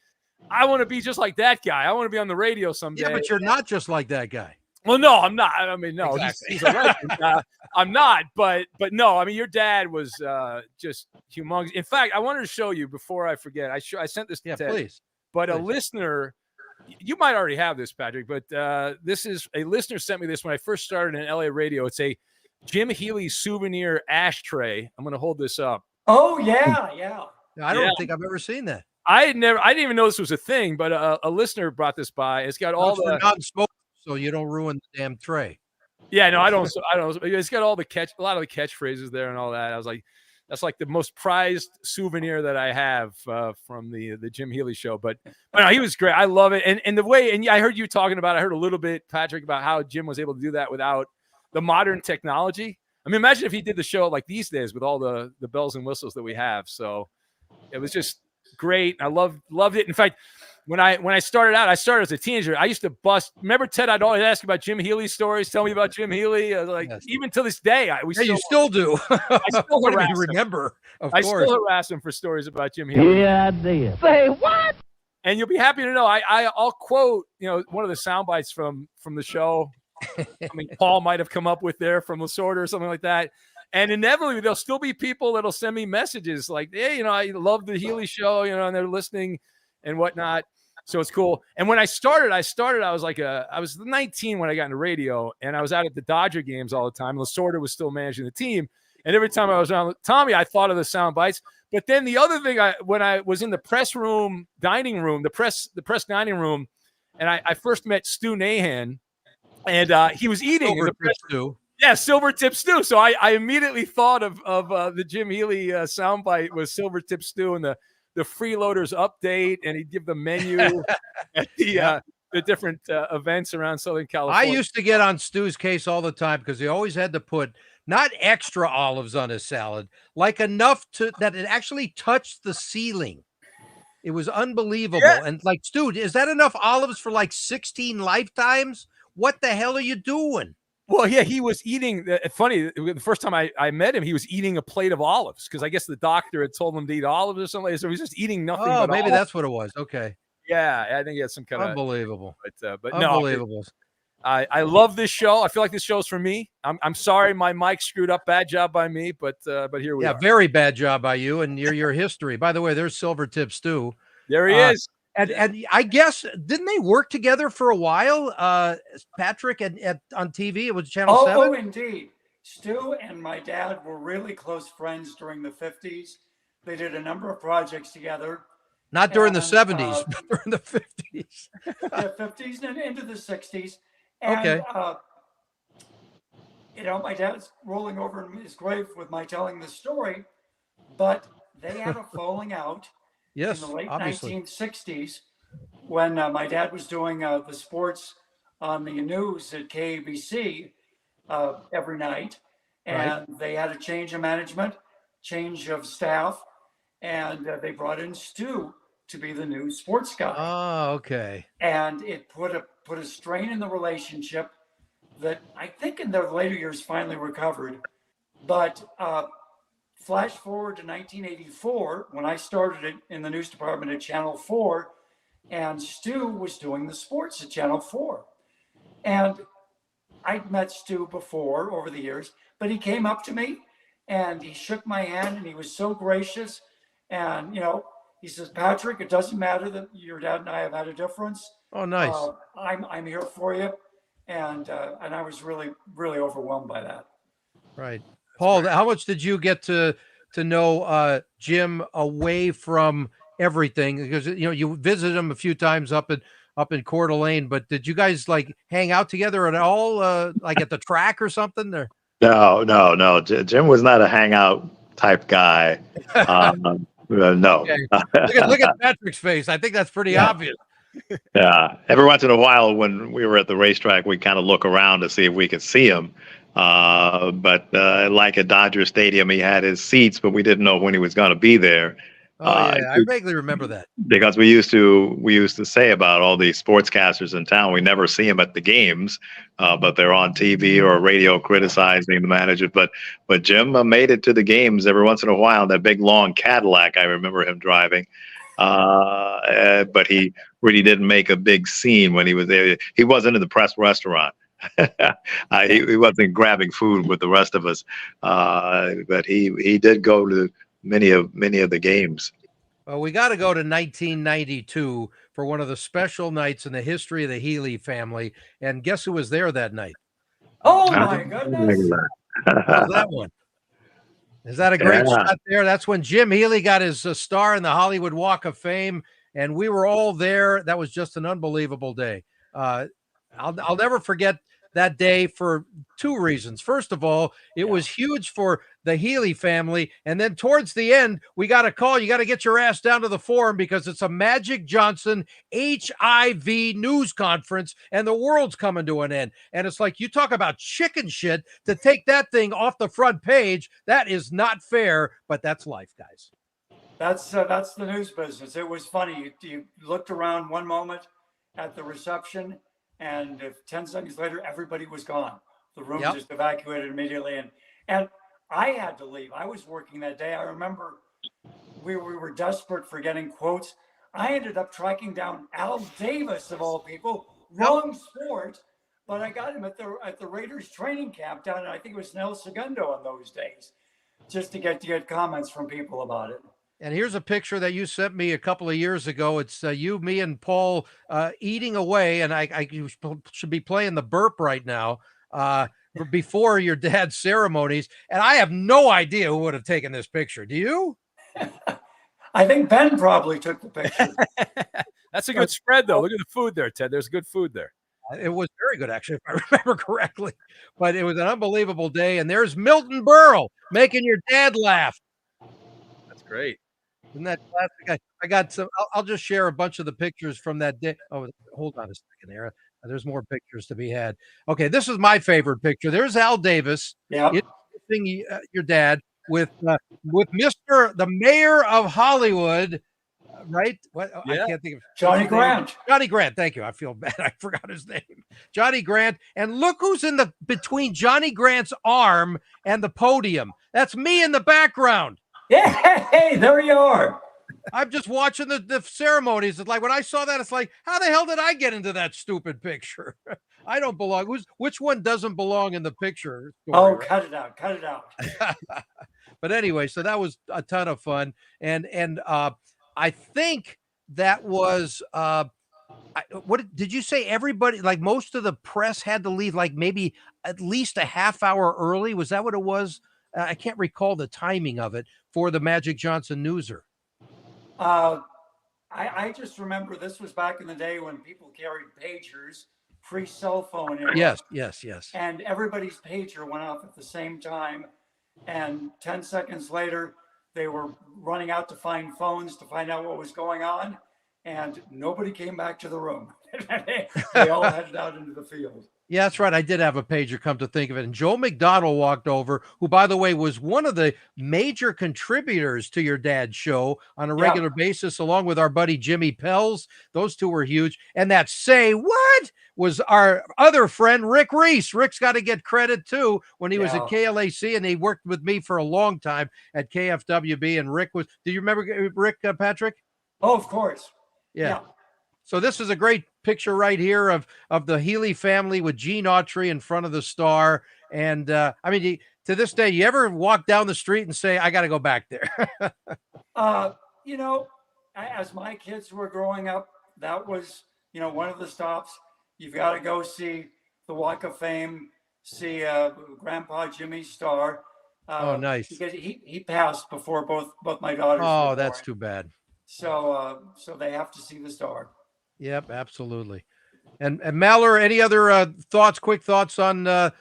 Speaker 13: I want to be just like that guy. I want to be on the radio someday.
Speaker 1: Yeah, but you're not just like that guy.
Speaker 13: Well, no, I'm not. I mean, no,
Speaker 1: Exactly.
Speaker 13: he's a legend. I'm not, but no. I mean, your dad was just humongous. In fact, I wanted to show you before I forget. I sent this to Ted,
Speaker 1: please.
Speaker 13: But
Speaker 1: Please.
Speaker 13: a listener. You might already have this, Patrick, but this is a listener sent me this when I first started in LA radio. It's a Jim Healy souvenir ashtray. I'm going to hold this up.
Speaker 2: Oh, yeah.
Speaker 1: I don't think I've ever seen that.
Speaker 13: I didn't even know this was a thing, but a listener brought this by. It's got all the
Speaker 1: non-smoke, so you don't ruin the damn tray.
Speaker 13: Yeah, no, I don't. It's got all a lot of the catchphrases there and all that. I was like, that's like the most prized souvenir that I have from the Jim Healy show. But no, he was great. I love it. And the way, and I heard you talking about, I heard a little bit, Patrick, about how Jim was able to do that without the modern technology. I mean, imagine if he did the show like these days with all the bells and whistles that we have. So it was just great. I loved it. In fact, when I started out, I started as a teenager. I used to bust. Remember, Ted? I'd always ask about Jim Healy stories. Tell me about Jim Healy. I was like, yes. Even to this day,
Speaker 1: you still do.
Speaker 13: I still
Speaker 1: what
Speaker 13: harass
Speaker 1: do you remember?
Speaker 13: him.
Speaker 1: Of course.
Speaker 13: Still harass him for stories about Jim Healy.
Speaker 9: Yeah, I did. Say what?
Speaker 13: And you'll be happy to know I'll quote one of the sound bites from the show. I mean, Paul might have come up with there from Lortas or something like that. And inevitably, there'll still be people that'll send me messages like, hey, I love the Healy show, and they're listening and whatnot. So it's cool. And when I started, I was 19 when I got into radio, and I was out at the Dodger games all the time. Lortas was still managing the team. And every time I was around Tommy, I thought of the sound bites. But then the other thing, when I was in the press room, dining room, the press dining room, and I first met Stu Nahan, and he was eating in the press room. Yeah, Silvertip Stew. So I immediately thought of the Jim Healy soundbite was Silvertip Stew and the freeloaders update, and he'd give the menu at the different events around Southern California.
Speaker 1: I used to get on Stu's case all the time because he always had to put not extra olives on his salad, like enough that it actually touched the ceiling. It was unbelievable. Yeah. And like, Stu, is that enough olives for like 16 lifetimes? What the hell are you doing?
Speaker 13: Well, yeah, he was eating. Funny, the first time I met him, he was eating a plate of olives because I guess the doctor had told him to eat olives or something. So he was just eating nothing.
Speaker 1: Oh,
Speaker 13: but
Speaker 1: maybe
Speaker 13: olives.
Speaker 1: That's what it was. Okay.
Speaker 13: Yeah, I think he had some kind
Speaker 1: unbelievable.
Speaker 13: But
Speaker 1: unbelievable.
Speaker 13: No, I love this show. I feel like this show's for me. I'm sorry my mic screwed up. Bad job by me, but here we are.
Speaker 1: Yeah, very bad job by you and your history. By the way, there's Silvertip Stew.
Speaker 13: There he is.
Speaker 1: And I guess, didn't they work together for a while, Patrick, on TV? It was Channel 7?
Speaker 2: Oh, indeed. Stu and my dad were really close friends during the 50s. They did a number of projects together.
Speaker 1: Not during the 70s, but during the 50s.
Speaker 2: The 50s and into the 60s. And,
Speaker 1: okay.
Speaker 2: My dad's rolling over in his grave with my telling the story, but they had a falling out.
Speaker 1: Yes,
Speaker 2: in the late
Speaker 1: obviously.
Speaker 2: 1960s, when my dad was doing the sports on the news at KABC every night, and they had a change of management, change of staff, and they brought in Stu to be the new sports guy.
Speaker 1: Oh, okay.
Speaker 2: And it put a strain in the relationship that I think in the later years finally recovered, but. Flash forward to 1984, when I started it in the news department at Channel 4, and Stu was doing the sports at Channel 4. And I'd met Stu before over the years, but he came up to me and he shook my hand and he was so gracious. And, he says, Patrick, it doesn't matter that your dad and I have had a difference.
Speaker 1: Oh, nice.
Speaker 2: I'm here for you. And I was really, really overwhelmed by that.
Speaker 1: Right. Paul, how much did you get to know Jim away from everything? Because you visited him a few times up in Coeur d'Alene, but did you guys like hang out together at all, like at the track or something? Or?
Speaker 3: No. Jim was not a hangout type guy. No.
Speaker 1: Okay. Look at Patrick's face. I think that's pretty obvious.
Speaker 3: Yeah. Every once in a while, when we were at the racetrack, we kind of look around to see if we could see him. But like at Dodger Stadium, he had his seats, but we didn't know when he was going to be there.
Speaker 1: Oh yeah, I vaguely remember that.
Speaker 3: Because we used to say about all these sportscasters in town, we never see them at the games, but they're on TV or radio criticizing the manager. But Jim made it to the games every once in a while. That big long Cadillac, I remember him driving. But he really didn't make a big scene when he was there. He wasn't in the press restaurant. He wasn't grabbing food with the rest of us. But he did go to many of the games.
Speaker 1: Well, we got to go to 1992 for one of the special nights in the history of the Healy family. And guess who was there that night?
Speaker 2: Oh my goodness.
Speaker 1: How's that one? Is that a great shot there? That's when Jim Healy got his star in the Hollywood Walk of Fame, and we were all there. That was just an unbelievable day. I'll never forget that day for two reasons. First of all, it was huge for the Healy family. And then towards the end, we got a call. You got to get your ass down to the forum because it's a Magic Johnson HIV news conference and the world's coming to an end. And it's like, you talk about chicken shit to take that thing off the front page. That is not fair, but that's life, guys.
Speaker 2: That's the news business. It was funny. You looked around one moment at the reception, and 10 seconds later, everybody was gone. The room just evacuated immediately. And I had to leave. I was working that day. I remember we were desperate for getting quotes. I ended up tracking down Al Davis, of all people. Wrong sport, but I got him at the Raiders training camp down, I think it was El Segundo on those days, just to get comments from people about it.
Speaker 1: And here's a picture that you sent me a couple of years ago. It's you, me, and Paul eating away, and I should be playing the burp right now before your dad's ceremonies. And I have no idea who would have taken this picture. Do you?
Speaker 2: I think Ben probably took the picture.
Speaker 13: That's a good spread, though. Look at the food there, Ted. There's good food there.
Speaker 1: It was very good, actually, if I remember correctly. But it was an unbelievable day. And there's Milton Berle making your dad laugh.
Speaker 13: That's great.
Speaker 1: Isn't that classic? I got some. I'll just share a bunch of the pictures from that day. Oh, hold on a second there. There's more pictures to be had. Okay, this is my favorite picture. There's Al Davis.
Speaker 2: Yeah.
Speaker 1: Your dad with the mayor of Hollywood, right? What?
Speaker 13: Yeah.
Speaker 1: I can't think of
Speaker 2: Johnny Grant.
Speaker 1: Johnny Grant. Thank you. I feel bad. I forgot his name. Johnny Grant. And look who's between Johnny Grant's arm and the podium. That's me in the background.
Speaker 2: Yeah, hey, there you are.
Speaker 1: I'm just watching the ceremonies. It's like when I saw that, it's like, how the hell did I get into that stupid picture? I don't belong. Which one doesn't belong in the picture?
Speaker 2: Story, right? Cut it out.
Speaker 1: But anyway, so that was a ton of fun, and I think that was what did you say? Everybody, like most of the press, had to leave like maybe at least a half hour early. Was that what it was? I can't recall the timing of it for the Magic Johnson Newser.
Speaker 2: I just remember this was back in the day when people carried pagers, pre-cell phone era.
Speaker 1: Yes.
Speaker 2: And everybody's pager went off at the same time. And 10 seconds later, they were running out to find phones to find out what was going on. And nobody came back to the room. They all headed out into the field.
Speaker 1: Yeah, that's right. I did have a pager, come to think of it. And Joe McDonald walked over, who, by the way, was one of the major contributors to your dad's show on a regular basis, along with our buddy Jimmy Pells. Those two were huge. And that Say What was our other friend, Rick Reese. Rick's got to get credit, too, when he was at KLAC, and he worked with me for a long time at KFWB. And Rick was – do you remember Rick, Patrick?
Speaker 2: Oh, of course.
Speaker 1: Yeah. So this is a great picture right here of the Healy family with Gene Autry in front of the star. And I mean, to this day, you ever walk down the street and say, I got to go back there?
Speaker 2: As my kids were growing up, that was one of the stops, you've got to go see the Walk of Fame, see Grandpa Jimmy Starr.
Speaker 1: Oh, nice.
Speaker 2: Because he passed before both my daughters.
Speaker 1: Oh,
Speaker 2: were
Speaker 1: that's
Speaker 2: born.
Speaker 1: too bad.
Speaker 2: So they have to see the star.
Speaker 1: Yep, absolutely. And Maller, any other quick thoughts on the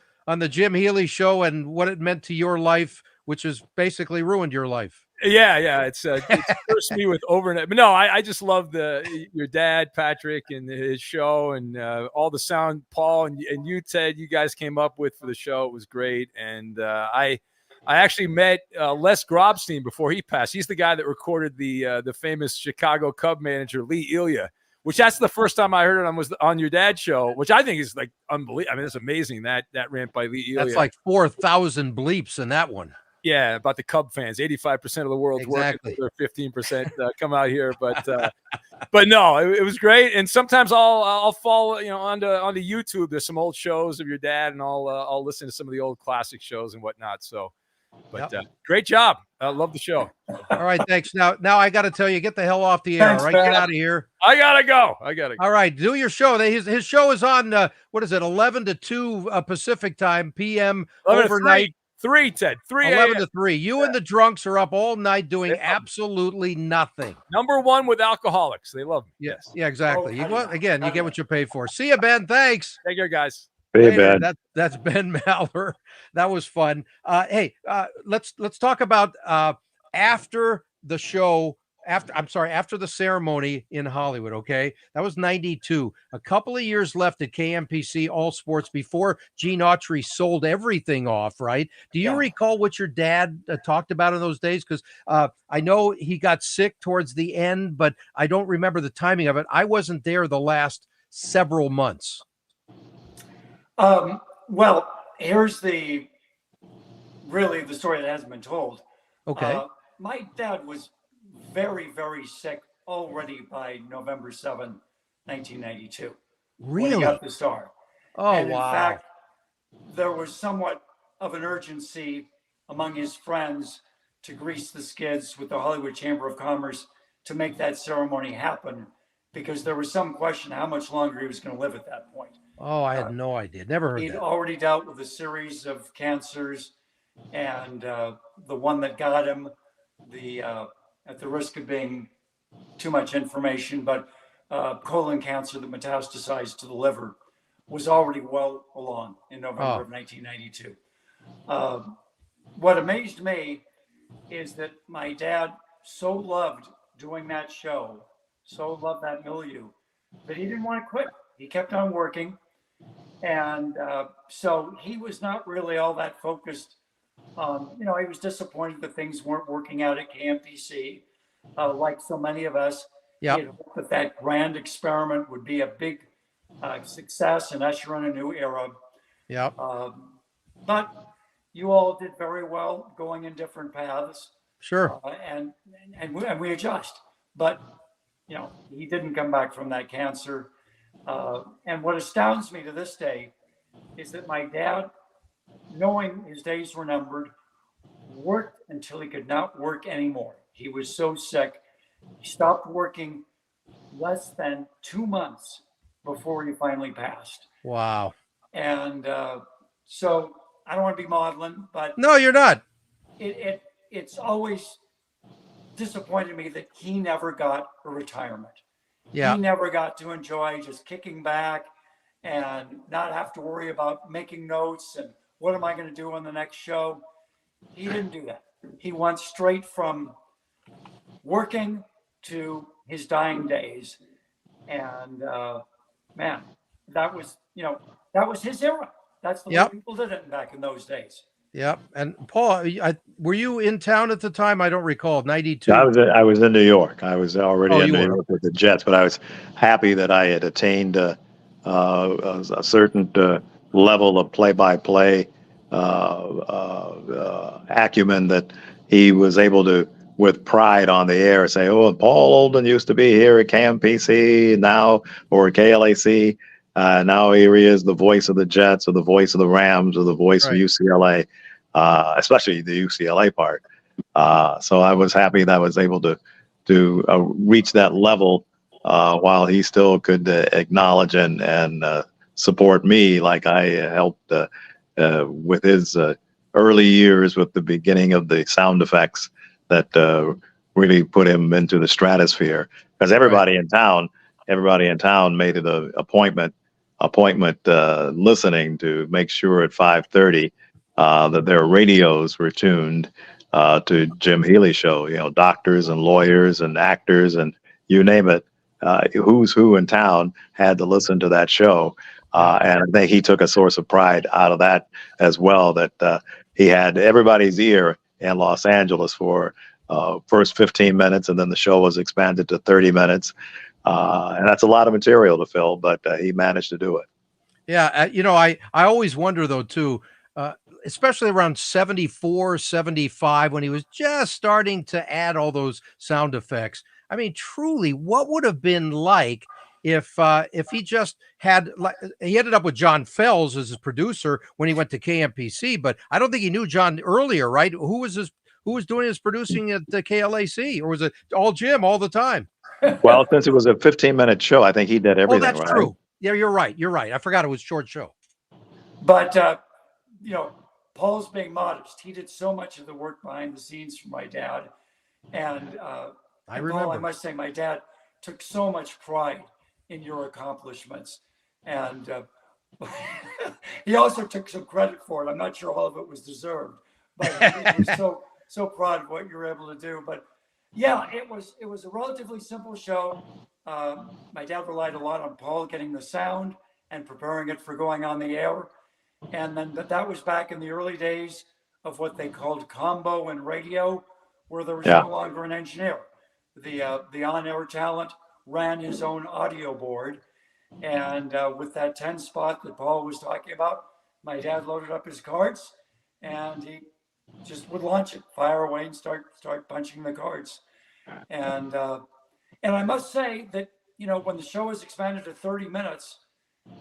Speaker 1: Jim Healy show and what it meant to your life, which has basically ruined your life?
Speaker 13: Yeah. It's cursed me with overnight. But no, I just love your dad, Patrick, and his show, and all the sound Paul and you, Ted, you guys came up with for the show. It was great. And I actually met Les Grobstein before he passed. He's the guy that recorded the famous Chicago Cub manager, Lee Elia, which that's the first time I heard it was on your dad's show, which I think is like unbelievable. I mean, it's amazing that rant by Lee Elia.
Speaker 1: That's like 4,000 bleeps in that one.
Speaker 13: Yeah, about the Cub fans. 85% of the world's
Speaker 1: exactly.
Speaker 13: working. 15% come out here, but no, it was great. And sometimes I'll follow onto YouTube. There's some old shows of your dad, and I'll listen to some of the old classic shows and whatnot. So, but great job. I love the show.
Speaker 1: All right, thanks. Now I got to tell you, get the hell off the air.
Speaker 2: Thanks,
Speaker 1: all right,
Speaker 2: man.
Speaker 1: get out of here.
Speaker 13: I gotta go.
Speaker 1: All right, do your show. His show is on 11 to 2 Pacific time, PM overnight.
Speaker 13: 3, Ted. 3
Speaker 1: 11 to 3. You and the drunks are up all night doing absolutely nothing.
Speaker 13: Number 1 with alcoholics. They love me.
Speaker 1: Yes. Yeah, exactly. You get what you pay for. See you, Ben. Thanks.
Speaker 13: Take care, guys.
Speaker 3: Hey, Ben.
Speaker 1: That's Ben Maller. That was fun. Hey, let's talk about after the show. After the ceremony in Hollywood, okay? That was 92. A couple of years left at KMPC All Sports before Gene Autry sold everything off, right? Do you recall what your dad talked about in those days? Because I know he got sick towards the end, but I don't remember the timing of it. I wasn't there the last several months.
Speaker 2: Well, here's the story that hasn't been told.
Speaker 1: Okay.
Speaker 2: My dad was very, very sick already by November 7, 1992.
Speaker 1: Really?
Speaker 2: When he got the star.
Speaker 1: Oh,
Speaker 2: and
Speaker 1: wow.
Speaker 2: In fact, there was somewhat of an urgency among his friends to grease the skids with the Hollywood Chamber of Commerce to make that ceremony happen, because there was some question how much longer he was going to live at that point.
Speaker 1: Oh, I had no idea. Never heard
Speaker 2: He'd
Speaker 1: that.
Speaker 2: already dealt with a series of cancers, and the one that got him, at the risk of being too much information, but colon cancer that metastasized to the liver, was already well along in November of 1992. What amazed me is that my dad so loved doing that show, so loved that milieu, that he didn't want to quit. He kept on working. And so he was not really all that focused on, he was disappointed that things weren't working out at KMPC. Like so many of us, he had hoped that grand experiment would be a big success and usher in a new era.
Speaker 1: Yep.
Speaker 2: But you all did very well going in different paths.
Speaker 1: Sure.
Speaker 2: And we adjust. But, he didn't come back from that cancer. And what astounds me to this day is that my dad, knowing his days were numbered, worked until he could not work anymore. He was so sick. He stopped working less than 2 months before he finally passed.
Speaker 1: Wow.
Speaker 2: And so I don't want to be maudlin, but
Speaker 1: no, you're not.
Speaker 2: It's always disappointed me that he never got a retirement.
Speaker 1: Yeah.
Speaker 2: He never got to enjoy just kicking back and not have to worry about making notes and what am I going to do on the next show. He didn't do that. He went straight from working to his dying days. And man, that was his era. That's the way people did it back in those days.
Speaker 1: Yep. And Paul, were you in town at the time? I don't recall. 92.
Speaker 3: I was in New York. I was already in New York with the Jets, but I was happy that I had attained a certain level of play-by-play acumen that he was able to, with pride on the air, say, "Oh, Paul Olden used to be here at KMPC now, or at KLAC. Now here he is, the voice of the Jets, or the voice of the Rams, or the voice of UCLA, especially the UCLA part." So I was happy that I was able to reach that level while he still could acknowledge and support me, like I helped with his early years with the beginning of the sound effects that really put him into the stratosphere. Because everybody in town made it an appointment listening to make sure at 5:30 that their radios were tuned to Jim Healy show. You know, doctors and lawyers and actors and you name it, who's who in town had to listen to that show. And I think he took a source of pride out of that as well, that he had everybody's ear in Los Angeles for first 15 minutes, and then the show was expanded to 30 minutes. And that's a lot of material to fill, but he managed to do it.
Speaker 1: Yeah. You know, I always wonder, though, too, especially around 74, 75, when he was just starting to add all those sound effects. I mean, truly, what would have been like if he just had, like, he ended up with John Fells as his producer when he went to KMPC, but I don't think he knew John earlier, right? Who was doing his producing at the KLAC, or was it all Jim all the time?
Speaker 3: Well, since it was a 15-minute show, I think he did everything.
Speaker 1: Oh, that's true. Yeah, you're right. I forgot it was a short show.
Speaker 2: But, you know, Paul's being modest. He did so much of the work behind the scenes for my dad. And
Speaker 1: I remember.
Speaker 2: Paul, I must say, my dad took so much pride in your accomplishments. And he also took some credit for it. I'm not sure all of it was deserved, but he was so proud of what you were able to do. But yeah, it was a relatively simple show. My dad relied a lot on Paul getting the sound and preparing it for going on the air. And then that was back in the early days of what they called combo and radio, where there was no longer an engineer. The on-air talent ran his own audio board. And with that 10 spot that Paul was talking about, my dad loaded up his cards and he just would launch it, fire away, and start punching the cards. And I must say that, you know, when the show was expanded to 30 minutes,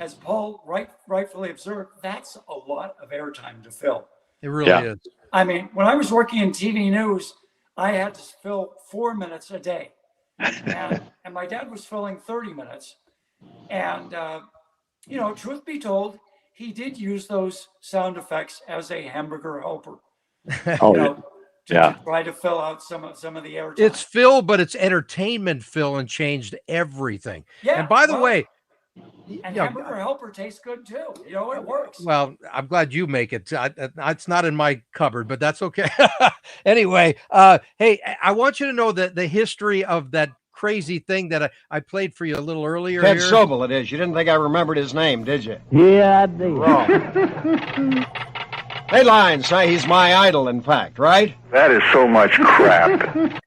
Speaker 2: as Paul rightfully observed, that's a lot of airtime to fill.
Speaker 1: It really is.
Speaker 2: I mean, when I was working in TV news, I had to fill 4 minutes a day. And my dad was filling 30 minutes. And, you know, truth be told, he did use those sound effects as a hamburger helper. To try to fill out some of the airtime.
Speaker 1: It's Phil, but it's entertainment Phil, and changed everything.
Speaker 2: Yeah.
Speaker 1: And by the way,
Speaker 2: and hamburger helper tastes good too. You know, it works.
Speaker 1: Well, I'm glad you make it. It's not in my cupboard, but that's okay. Anyway, hey, I want you to know that the history of that crazy thing that I played for you a little earlier.
Speaker 12: Ted Sobel, it is. You didn't think I remembered his name, did you?
Speaker 9: Yeah, I did.
Speaker 12: Hey, Lion, say he's my idol, in fact, right?
Speaker 7: That is so much crap.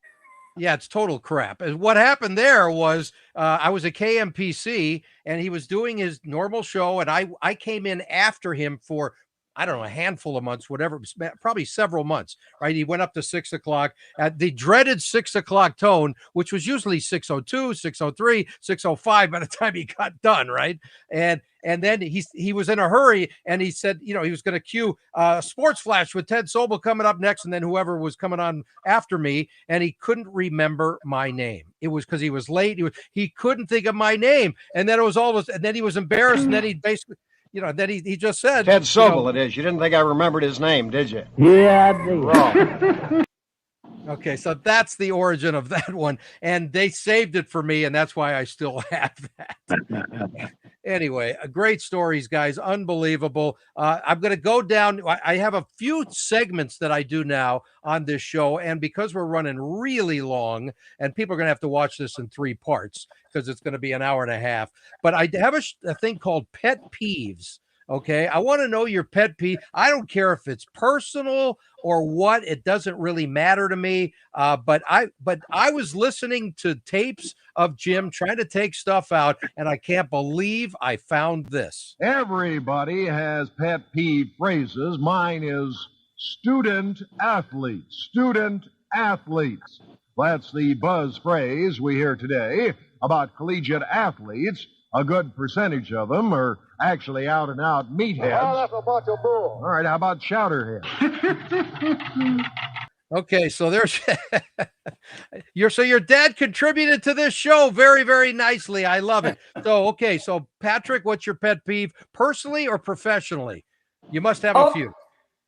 Speaker 1: Yeah, it's total crap. And what happened there was I was at KMPC and he was doing his normal show, and I came in after him for, I don't know, a handful of months, whatever, probably several months, right? He went up to 6 o'clock at the dreaded 6 o'clock tone, which was usually 6:02, 6:03, 6:05 by the time he got done, right? And then he was in a hurry, and he said, you know, he was going to cue Sports Flash with Ted Sobel coming up next, and then whoever was coming on after me, and he couldn't remember my name. It was because he was late. He couldn't think of my name, and then it was all this, and then he was embarrassed, and then he basically, you know, then he just said,
Speaker 12: Ted Sobel, it is. You didn't think I remembered his name, did you?
Speaker 9: Yeah, I did. Wrong.
Speaker 1: Okay, so that's the origin of that one, and they saved it for me, and that's why I still have that. Anyway, great stories, guys. Unbelievable. I'm going to go down. I have a few segments that I do now on this show, and because we're running really long, and people are going to have to watch this in 3 parts because it's going to be an hour and a half, but I have a thing called Pet Peeves. Okay, I want to know your pet peeve. I don't care if it's personal or what. It doesn't really matter to me. But I was listening to tapes of Jim trying to take stuff out, and I can't believe I found this.
Speaker 4: Everybody has pet peeve phrases. Mine is student athletes. Student athletes. That's the buzz phrase we hear today about collegiate athletes. A good percentage of them are actually out-and-out meatheads.
Speaker 8: Well, that's a bunch of bull.
Speaker 4: All right, how about chowderheads?
Speaker 1: Okay, so there's your dad contributed to this show very, very nicely. I love it. So okay, so Patrick, what's your pet peeve, personally or professionally? You must have a few.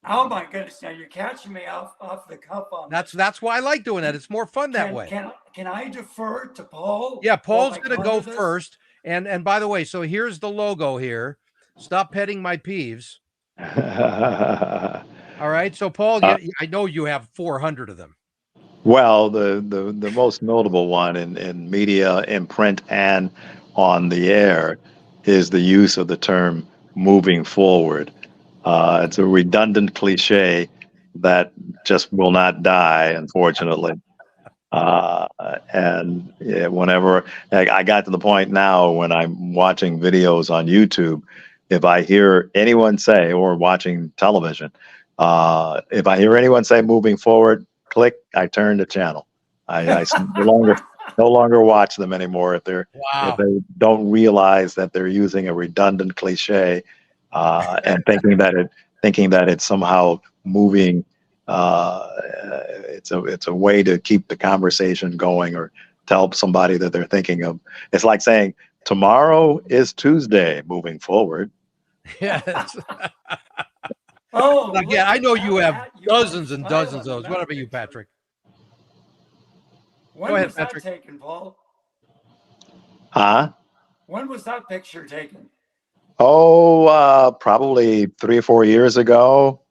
Speaker 2: Oh my goodness! Now you're catching me off the cuff on
Speaker 1: That's why I like doing that. It's more fun that way.
Speaker 2: Can I defer to Paul?
Speaker 1: Yeah, Paul's going to go first. And by the way, so here's the logo here. Stop petting my peeves. All right. So Paul, I know you have 400 of them.
Speaker 3: Well, the most notable one in media, in print, and on the air is the use of the term "moving forward." It's a redundant cliche that just will not die, unfortunately. And whenever I got to the point now when I'm watching videos on YouTube, if I hear anyone say, or watching television, if I hear anyone say "moving forward," click, I turn the channel. I no longer watch them anymore if they don't realize that they're using a redundant cliche and thinking that it's somehow moving. It's a way to keep the conversation going or tell somebody that they're thinking of. It's like saying tomorrow is Tuesday. Moving forward.
Speaker 1: Yes.
Speaker 2: Oh,
Speaker 1: yeah, I know you have dozens and dozens of those. What about you, Patrick?
Speaker 2: When was that taken, Paul?
Speaker 3: Huh?
Speaker 2: When was that picture taken?
Speaker 3: Oh, probably 3 or 4 years ago.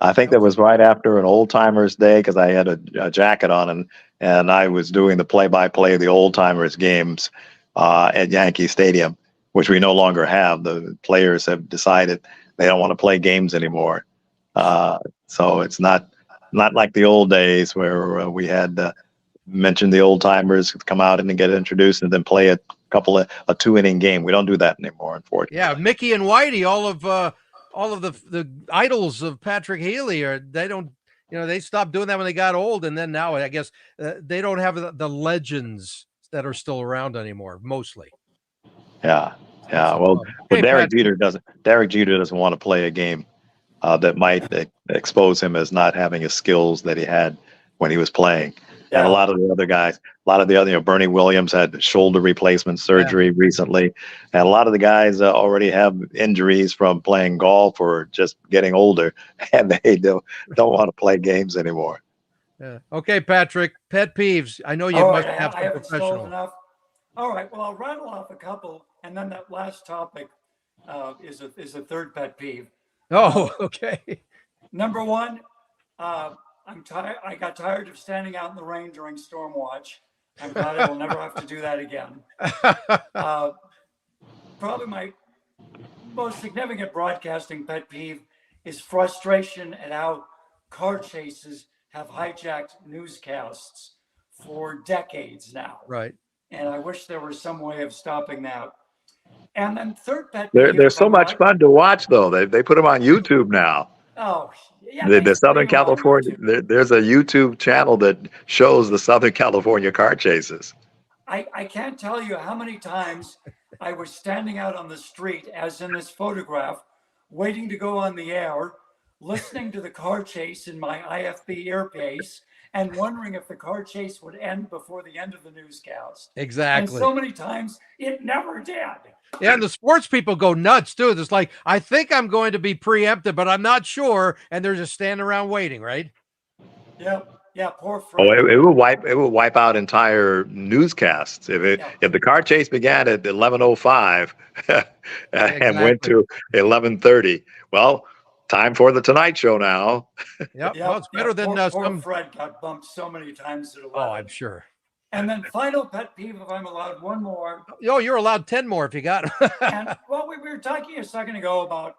Speaker 3: I think that was right after an Old Timers Day because I had a jacket on and I was doing the play-by-play of the Old Timers games at Yankee Stadium, which we no longer have. The players have decided they don't want to play games anymore. So it's not like the old days where we had mentioned the Old Timers come out and then get introduced and then play a 2-inning game. We don't do that anymore, unfortunately.
Speaker 1: Yeah, Mickey and Whitey, all of the idols of Patrick Healy they stopped doing that when they got old, and then now I guess they don't have the legends that are still around anymore, mostly.
Speaker 3: Yeah. Well, Derek Jeter doesn't want to play a game that might expose him as not having his skills that he had when he was playing. Yeah. And a lot of the other guys, Bernie Williams had shoulder replacement surgery recently, and a lot of the guys already have injuries from playing golf or just getting older, and they don't want to play games anymore.
Speaker 1: Yeah. Okay, Patrick, pet peeves. I know you must have some professional.
Speaker 2: Enough. All right. Well, I'll rattle off a couple, and then that last topic is a third pet peeve.
Speaker 1: Oh, okay.
Speaker 2: Number one, I'm tired. I got tired of standing out in the rain during storm watch. I'm glad I will never have to do that again. Probably my most significant broadcasting pet peeve is frustration at how car chases have hijacked newscasts for decades now.
Speaker 1: Right.
Speaker 2: And I wish there was some way of stopping that. And then third pet peeve.
Speaker 3: They're so much fun to watch, though. They put them on YouTube now.
Speaker 2: Oh, yeah.
Speaker 3: The Southern California, there's a YouTube channel that shows the Southern California car chases.
Speaker 2: I can't tell you how many times I was standing out on the street, as in this photograph, waiting to go on the air, listening to the car chase in my IFB earpiece, and wondering if the car chase would end before the end of the newscast.
Speaker 1: Exactly.
Speaker 2: And so many times it never did.
Speaker 1: Yeah, and the sports people go nuts too. It's like, I think I'm going to be preempted, but I'm not sure, and they're just standing around waiting, right?
Speaker 2: Yep. Yeah, poor Fred.
Speaker 3: Oh, it will wipe out entire newscasts if the car chase began at 11:05 and went to 11:30. Well, time for the Tonight Show now.
Speaker 1: Yep. Well, it's better than
Speaker 2: poor Fred got bumped so many times at 11.
Speaker 1: Oh, I'm sure.
Speaker 2: And then final pet peeve, if I'm allowed one more.
Speaker 1: Oh, you're allowed 10 more if you got them.
Speaker 2: And well, we were talking a second ago about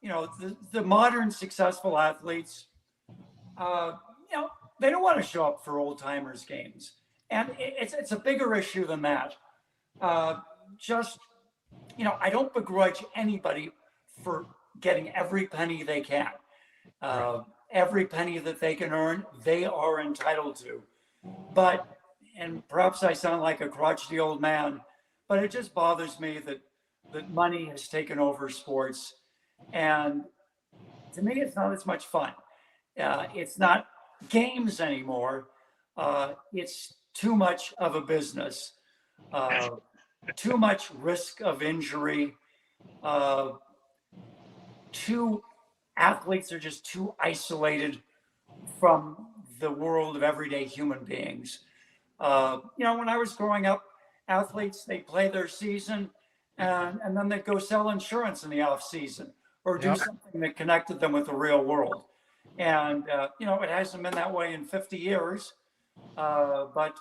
Speaker 2: the modern successful athletes. They don't want to show up for old timers games, and it's a bigger issue than that. I don't begrudge anybody for getting every penny they can. Every penny that they can earn, they are entitled to. But, and perhaps I sound like a crotchety old man, but it just bothers me that money has taken over sports, and to me, it's not as much fun. It's not games anymore. It's too much of a business, too much risk of injury. Two athletes are just too isolated from the world of everyday human beings. When I was growing up, athletes, they play their season and then they go sell insurance in the off season or do something that connected them with the real world. And, it hasn't been that way in 50 years, but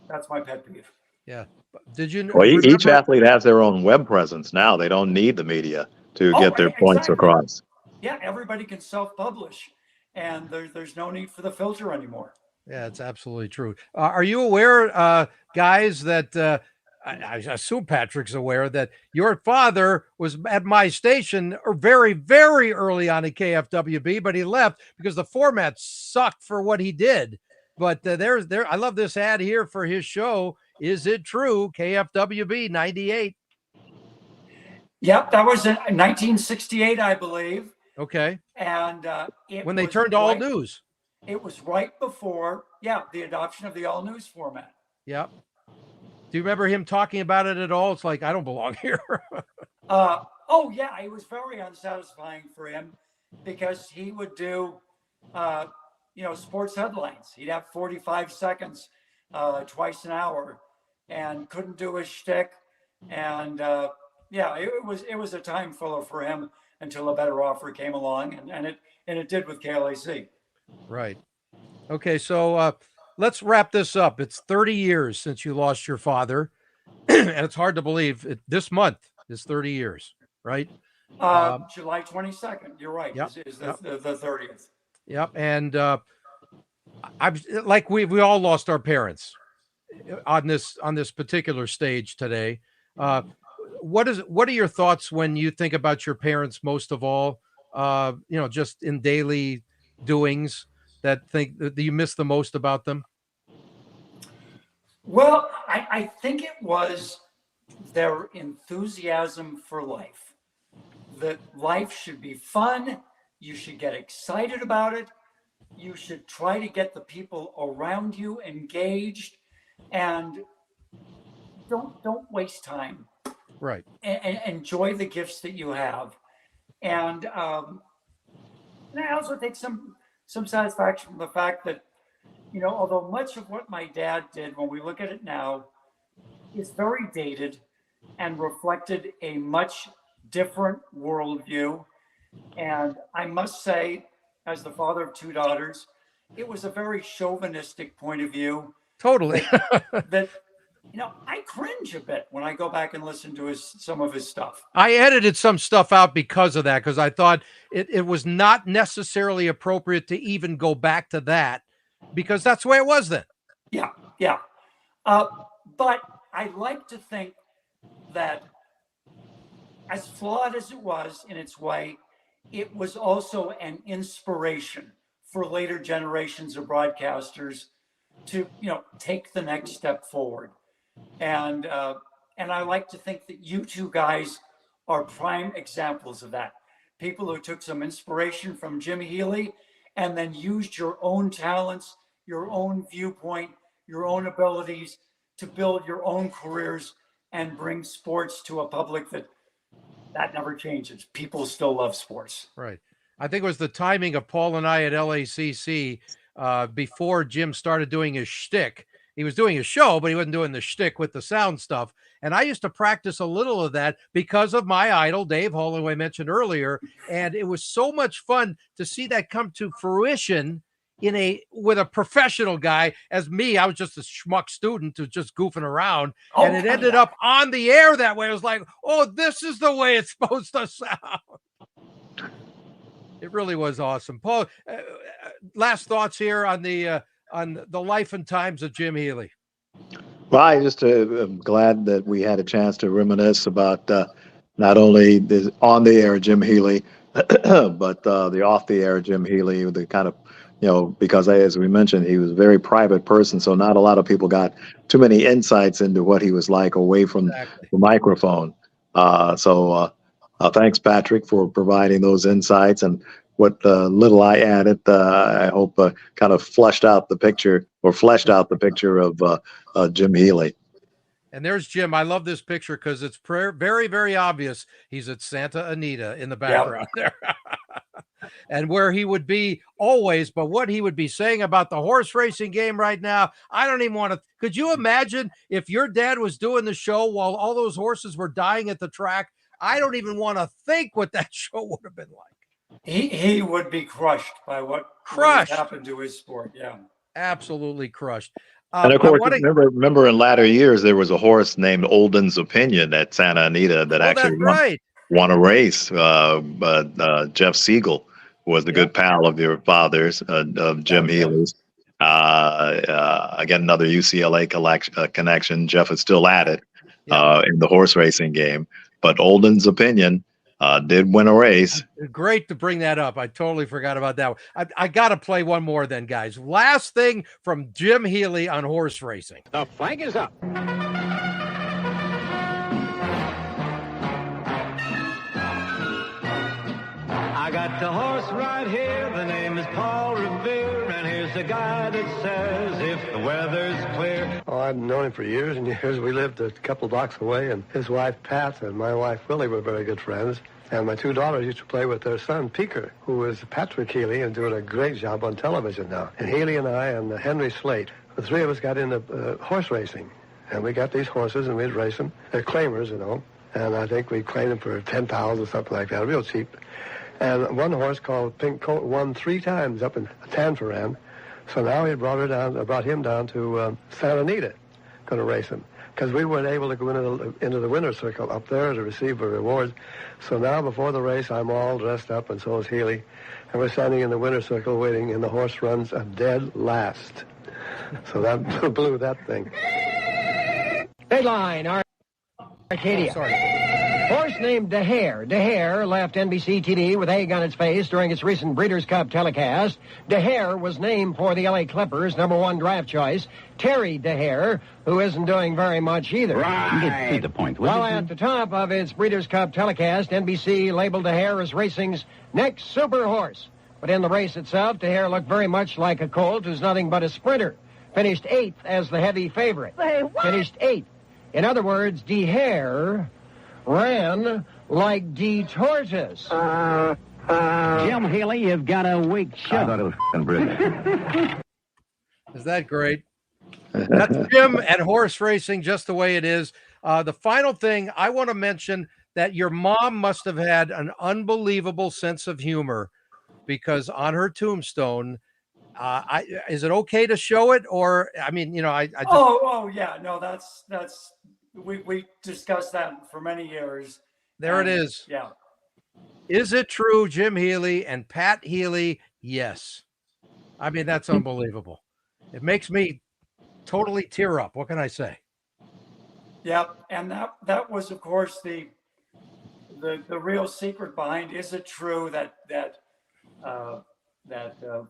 Speaker 2: that's my pet peeve.
Speaker 1: Yeah. Did you
Speaker 3: Well, each
Speaker 1: remember-
Speaker 3: athlete has their own web presence now. They don't need the media to get their points across.
Speaker 2: Yeah, everybody can self-publish, and there's no need for the filter anymore.
Speaker 1: Yeah, it's absolutely true. Are you aware, guys, that I assume Patrick's aware that your father was at my station very, very early on at KFWB, but he left because the format sucked for what he did. But I love this ad here for his show. Is it true? KFWB 98.
Speaker 2: Yep, that was in 1968, I believe.
Speaker 1: Okay.
Speaker 2: And
Speaker 1: when they turned to all news.
Speaker 2: It was right before, the adoption of the all news format.
Speaker 1: Yep. Do you remember him talking about it at all? It's like, I don't belong here.
Speaker 2: Oh, yeah, it was very unsatisfying for him because he would do, sports headlines. He'd have 45 seconds twice an hour and couldn't do his shtick. And, it was a time filler for him until a better offer came along, and it did with KLAC.
Speaker 1: Right. Okay, so let's wrap this up. It's 30 years since you lost your father, and it's hard to believe this month is 30 years, right?
Speaker 2: July 22nd. You're right.
Speaker 1: Yep,
Speaker 2: Is the 30th.
Speaker 1: Yep. And I'm like we all lost our parents on this particular stage today. What are your thoughts when you think about your parents most of all? Just in daily doings that you miss the most about them?
Speaker 2: Well, I think it was their enthusiasm for life. That life should be fun. You should get excited about it. You should try to get the people around you engaged, and don't waste time.
Speaker 1: Right.
Speaker 2: And enjoy the gifts that you have. And I also take some satisfaction from the fact that, although much of what my dad did, when we look at it now, is very dated and reflected a much different worldview. And I must say, as the father of two daughters, it was a very chauvinistic point of view.
Speaker 1: Totally.
Speaker 2: that I cringe a bit when I go back and listen to some of his stuff.
Speaker 1: I edited some stuff out because of that, because I thought it was not necessarily appropriate to even go back to that, because that's the way it was then.
Speaker 2: Yeah. But I like to think that as flawed as it was in its way, it was also an inspiration for later generations of broadcasters to, take the next step forward. And I like to think that you two guys are prime examples of that. People who took some inspiration from Jim Healy and then used your own talents, your own viewpoint, your own abilities to build your own careers and bring sports to a public that never changes. People still love sports.
Speaker 1: Right. I think it was the timing of Paul and I at LACC before Jim started doing his shtick. He was doing his show, but he wasn't doing the shtick with the sound stuff. And I used to practice a little of that because of my idol, Dave Holloway, I mentioned earlier. And it was so much fun to see that come to fruition with a professional guy. As me, I was just a schmuck student who's just goofing around. And it ended up on the air that way. It was like, oh, this is the way it's supposed to sound. It really was awesome. Paul, last thoughts here on the life and times of Jim Healy.
Speaker 3: Well, I just am glad that we had a chance to reminisce about not only the on the air Jim Healy, but the off the air Jim Healy, the kind of, because as we mentioned, he was a very private person, so not a lot of people got too many insights into what he was like away from the microphone. So thanks, Patrick, for providing those insights. And what little I added, I hope kind of fleshed out the picture of Jim Healy.
Speaker 1: And there's Jim. I love this picture because it's very, very obvious he's at Santa Anita in the background there. And where he would be always, but what he would be saying about the horse racing game right now, I don't even want to. Could you imagine if your dad was doing the show while all those horses were dying at the track? I don't even want to think what that show would have been like.
Speaker 2: He would be crushed by what happened to his sport. Yeah,
Speaker 1: absolutely crushed.
Speaker 3: And of course, remember in latter years there was a horse named Olden's Opinion at Santa Anita that actually won a race. Jeff Siegel was the good pal of your father's, of Jim Healy's. Again, another UCLA connection. Jeff is still at it in the horse racing game. But Olden's Opinion did win a race.
Speaker 1: Great to bring that up. I totally forgot about that one. I got to play one more then, guys. Last thing from Jim Healy on horse racing.
Speaker 9: The flag is up. I got the horse right here. The name is Paul Revere. And here's the guy that says if the weather's clear.
Speaker 14: Oh, I've known him for years and years. We lived a couple blocks away, and his wife, Pat, and my wife, Willie, were very good friends. And my two daughters used to play with their son, Peaker, who is Patrick Healy and doing a great job on television now. And Healy and I and Henry Slate, the three of us got into horse racing. And we got these horses and we'd race them. They're claimers, you know. And I think we claimed them for £10 or something like that, real cheap. And one horse called Pink Coat won 3 times up in Tanforan. So now he brought him down to Santa Anita, going to race him. Because we weren't able to go into the winner's circle up there to receive a reward. So now before the race, I'm all dressed up, and so is Healy. And we're standing in the winner's circle waiting, and the horse runs a dead last. So that blew that thing.
Speaker 15: Big line, Arcadia. Horse named DeHare. DeHare left NBC TV with egg on its face during its recent Breeders' Cup telecast. DeHare was named for the LA Clippers' #1 draft choice, Terry DeHare, who isn't doing very much either.
Speaker 9: Right. You get to the point.
Speaker 15: Well, at the top of its Breeders' Cup telecast, NBC labeled DeHare as racing's next super horse. But in the race itself, DeHare looked very much like a colt who's nothing but a sprinter. Finished 8th as the heavy favorite.
Speaker 16: Say what?
Speaker 15: Finished 8th. In other words, DeHare ran like D. Tortoise.
Speaker 9: Jim Healy, you've got a weak shot. I thought it was brilliant.
Speaker 1: Is that great? That's Jim and horse racing, just the way it is. The final thing I want to mention that your mom must have had an unbelievable sense of humor, because on her tombstone, is it okay to show it? Or, I mean, you know, I just...
Speaker 2: Oh yeah. No, that's we discussed that for many years.
Speaker 1: There it is.
Speaker 2: Yeah.
Speaker 1: Is it true, Jim Healy and Pat Healy? Yes. I mean, that's unbelievable. It makes me totally tear up. What can I say?
Speaker 2: Yeah, and that was, of course, the real secret behind. Is it true that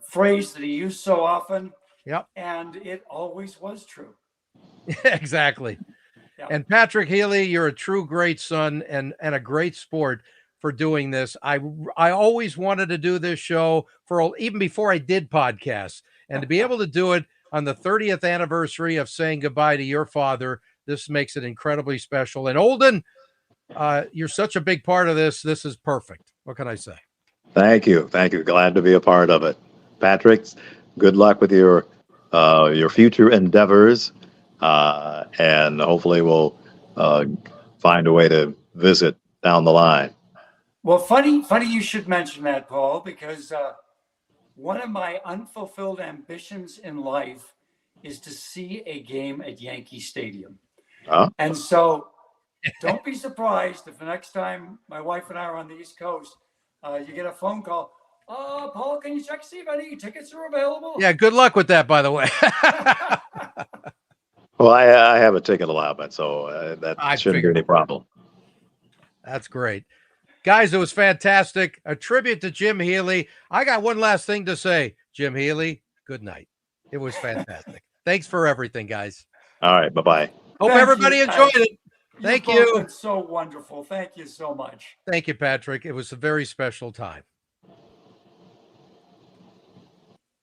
Speaker 2: phrase that he used so often?
Speaker 1: Yep.
Speaker 2: And it always was true.
Speaker 1: Exactly. Yeah. And Patrick Healy, you're a true great son and a great sport for doing this. I always wanted to do this show even before I did podcasts, and to be able to do it on the 30th anniversary of saying goodbye to your father, this makes it incredibly special. And Olden, you're such a big part of this. This is perfect. What can I say?
Speaker 3: Thank you. Glad to be a part of it. Patrick, good luck with your future endeavors. And hopefully we'll find a way to visit down the line.
Speaker 2: Well, funny you should mention that, Paul, because one of my unfulfilled ambitions in life is to see a game at Yankee Stadium. And so don't be surprised if the next time my wife and I are on the East Coast, you get a phone call. Paul, can you check to see if any tickets are available?
Speaker 1: Yeah, good luck with that, by the way.
Speaker 3: Well, I have a ticket allowance, so that shouldn't be any problem.
Speaker 1: That's great. Guys, it was fantastic. A tribute to Jim Healy. I got one last thing to say. Jim Healy, good night. It was fantastic. Thanks for everything, guys.
Speaker 3: All right, bye-bye.
Speaker 1: Hope everybody enjoyed it. Thank you.
Speaker 2: Been so wonderful. Thank you so much.
Speaker 1: Thank you, Patrick. It was a very special time.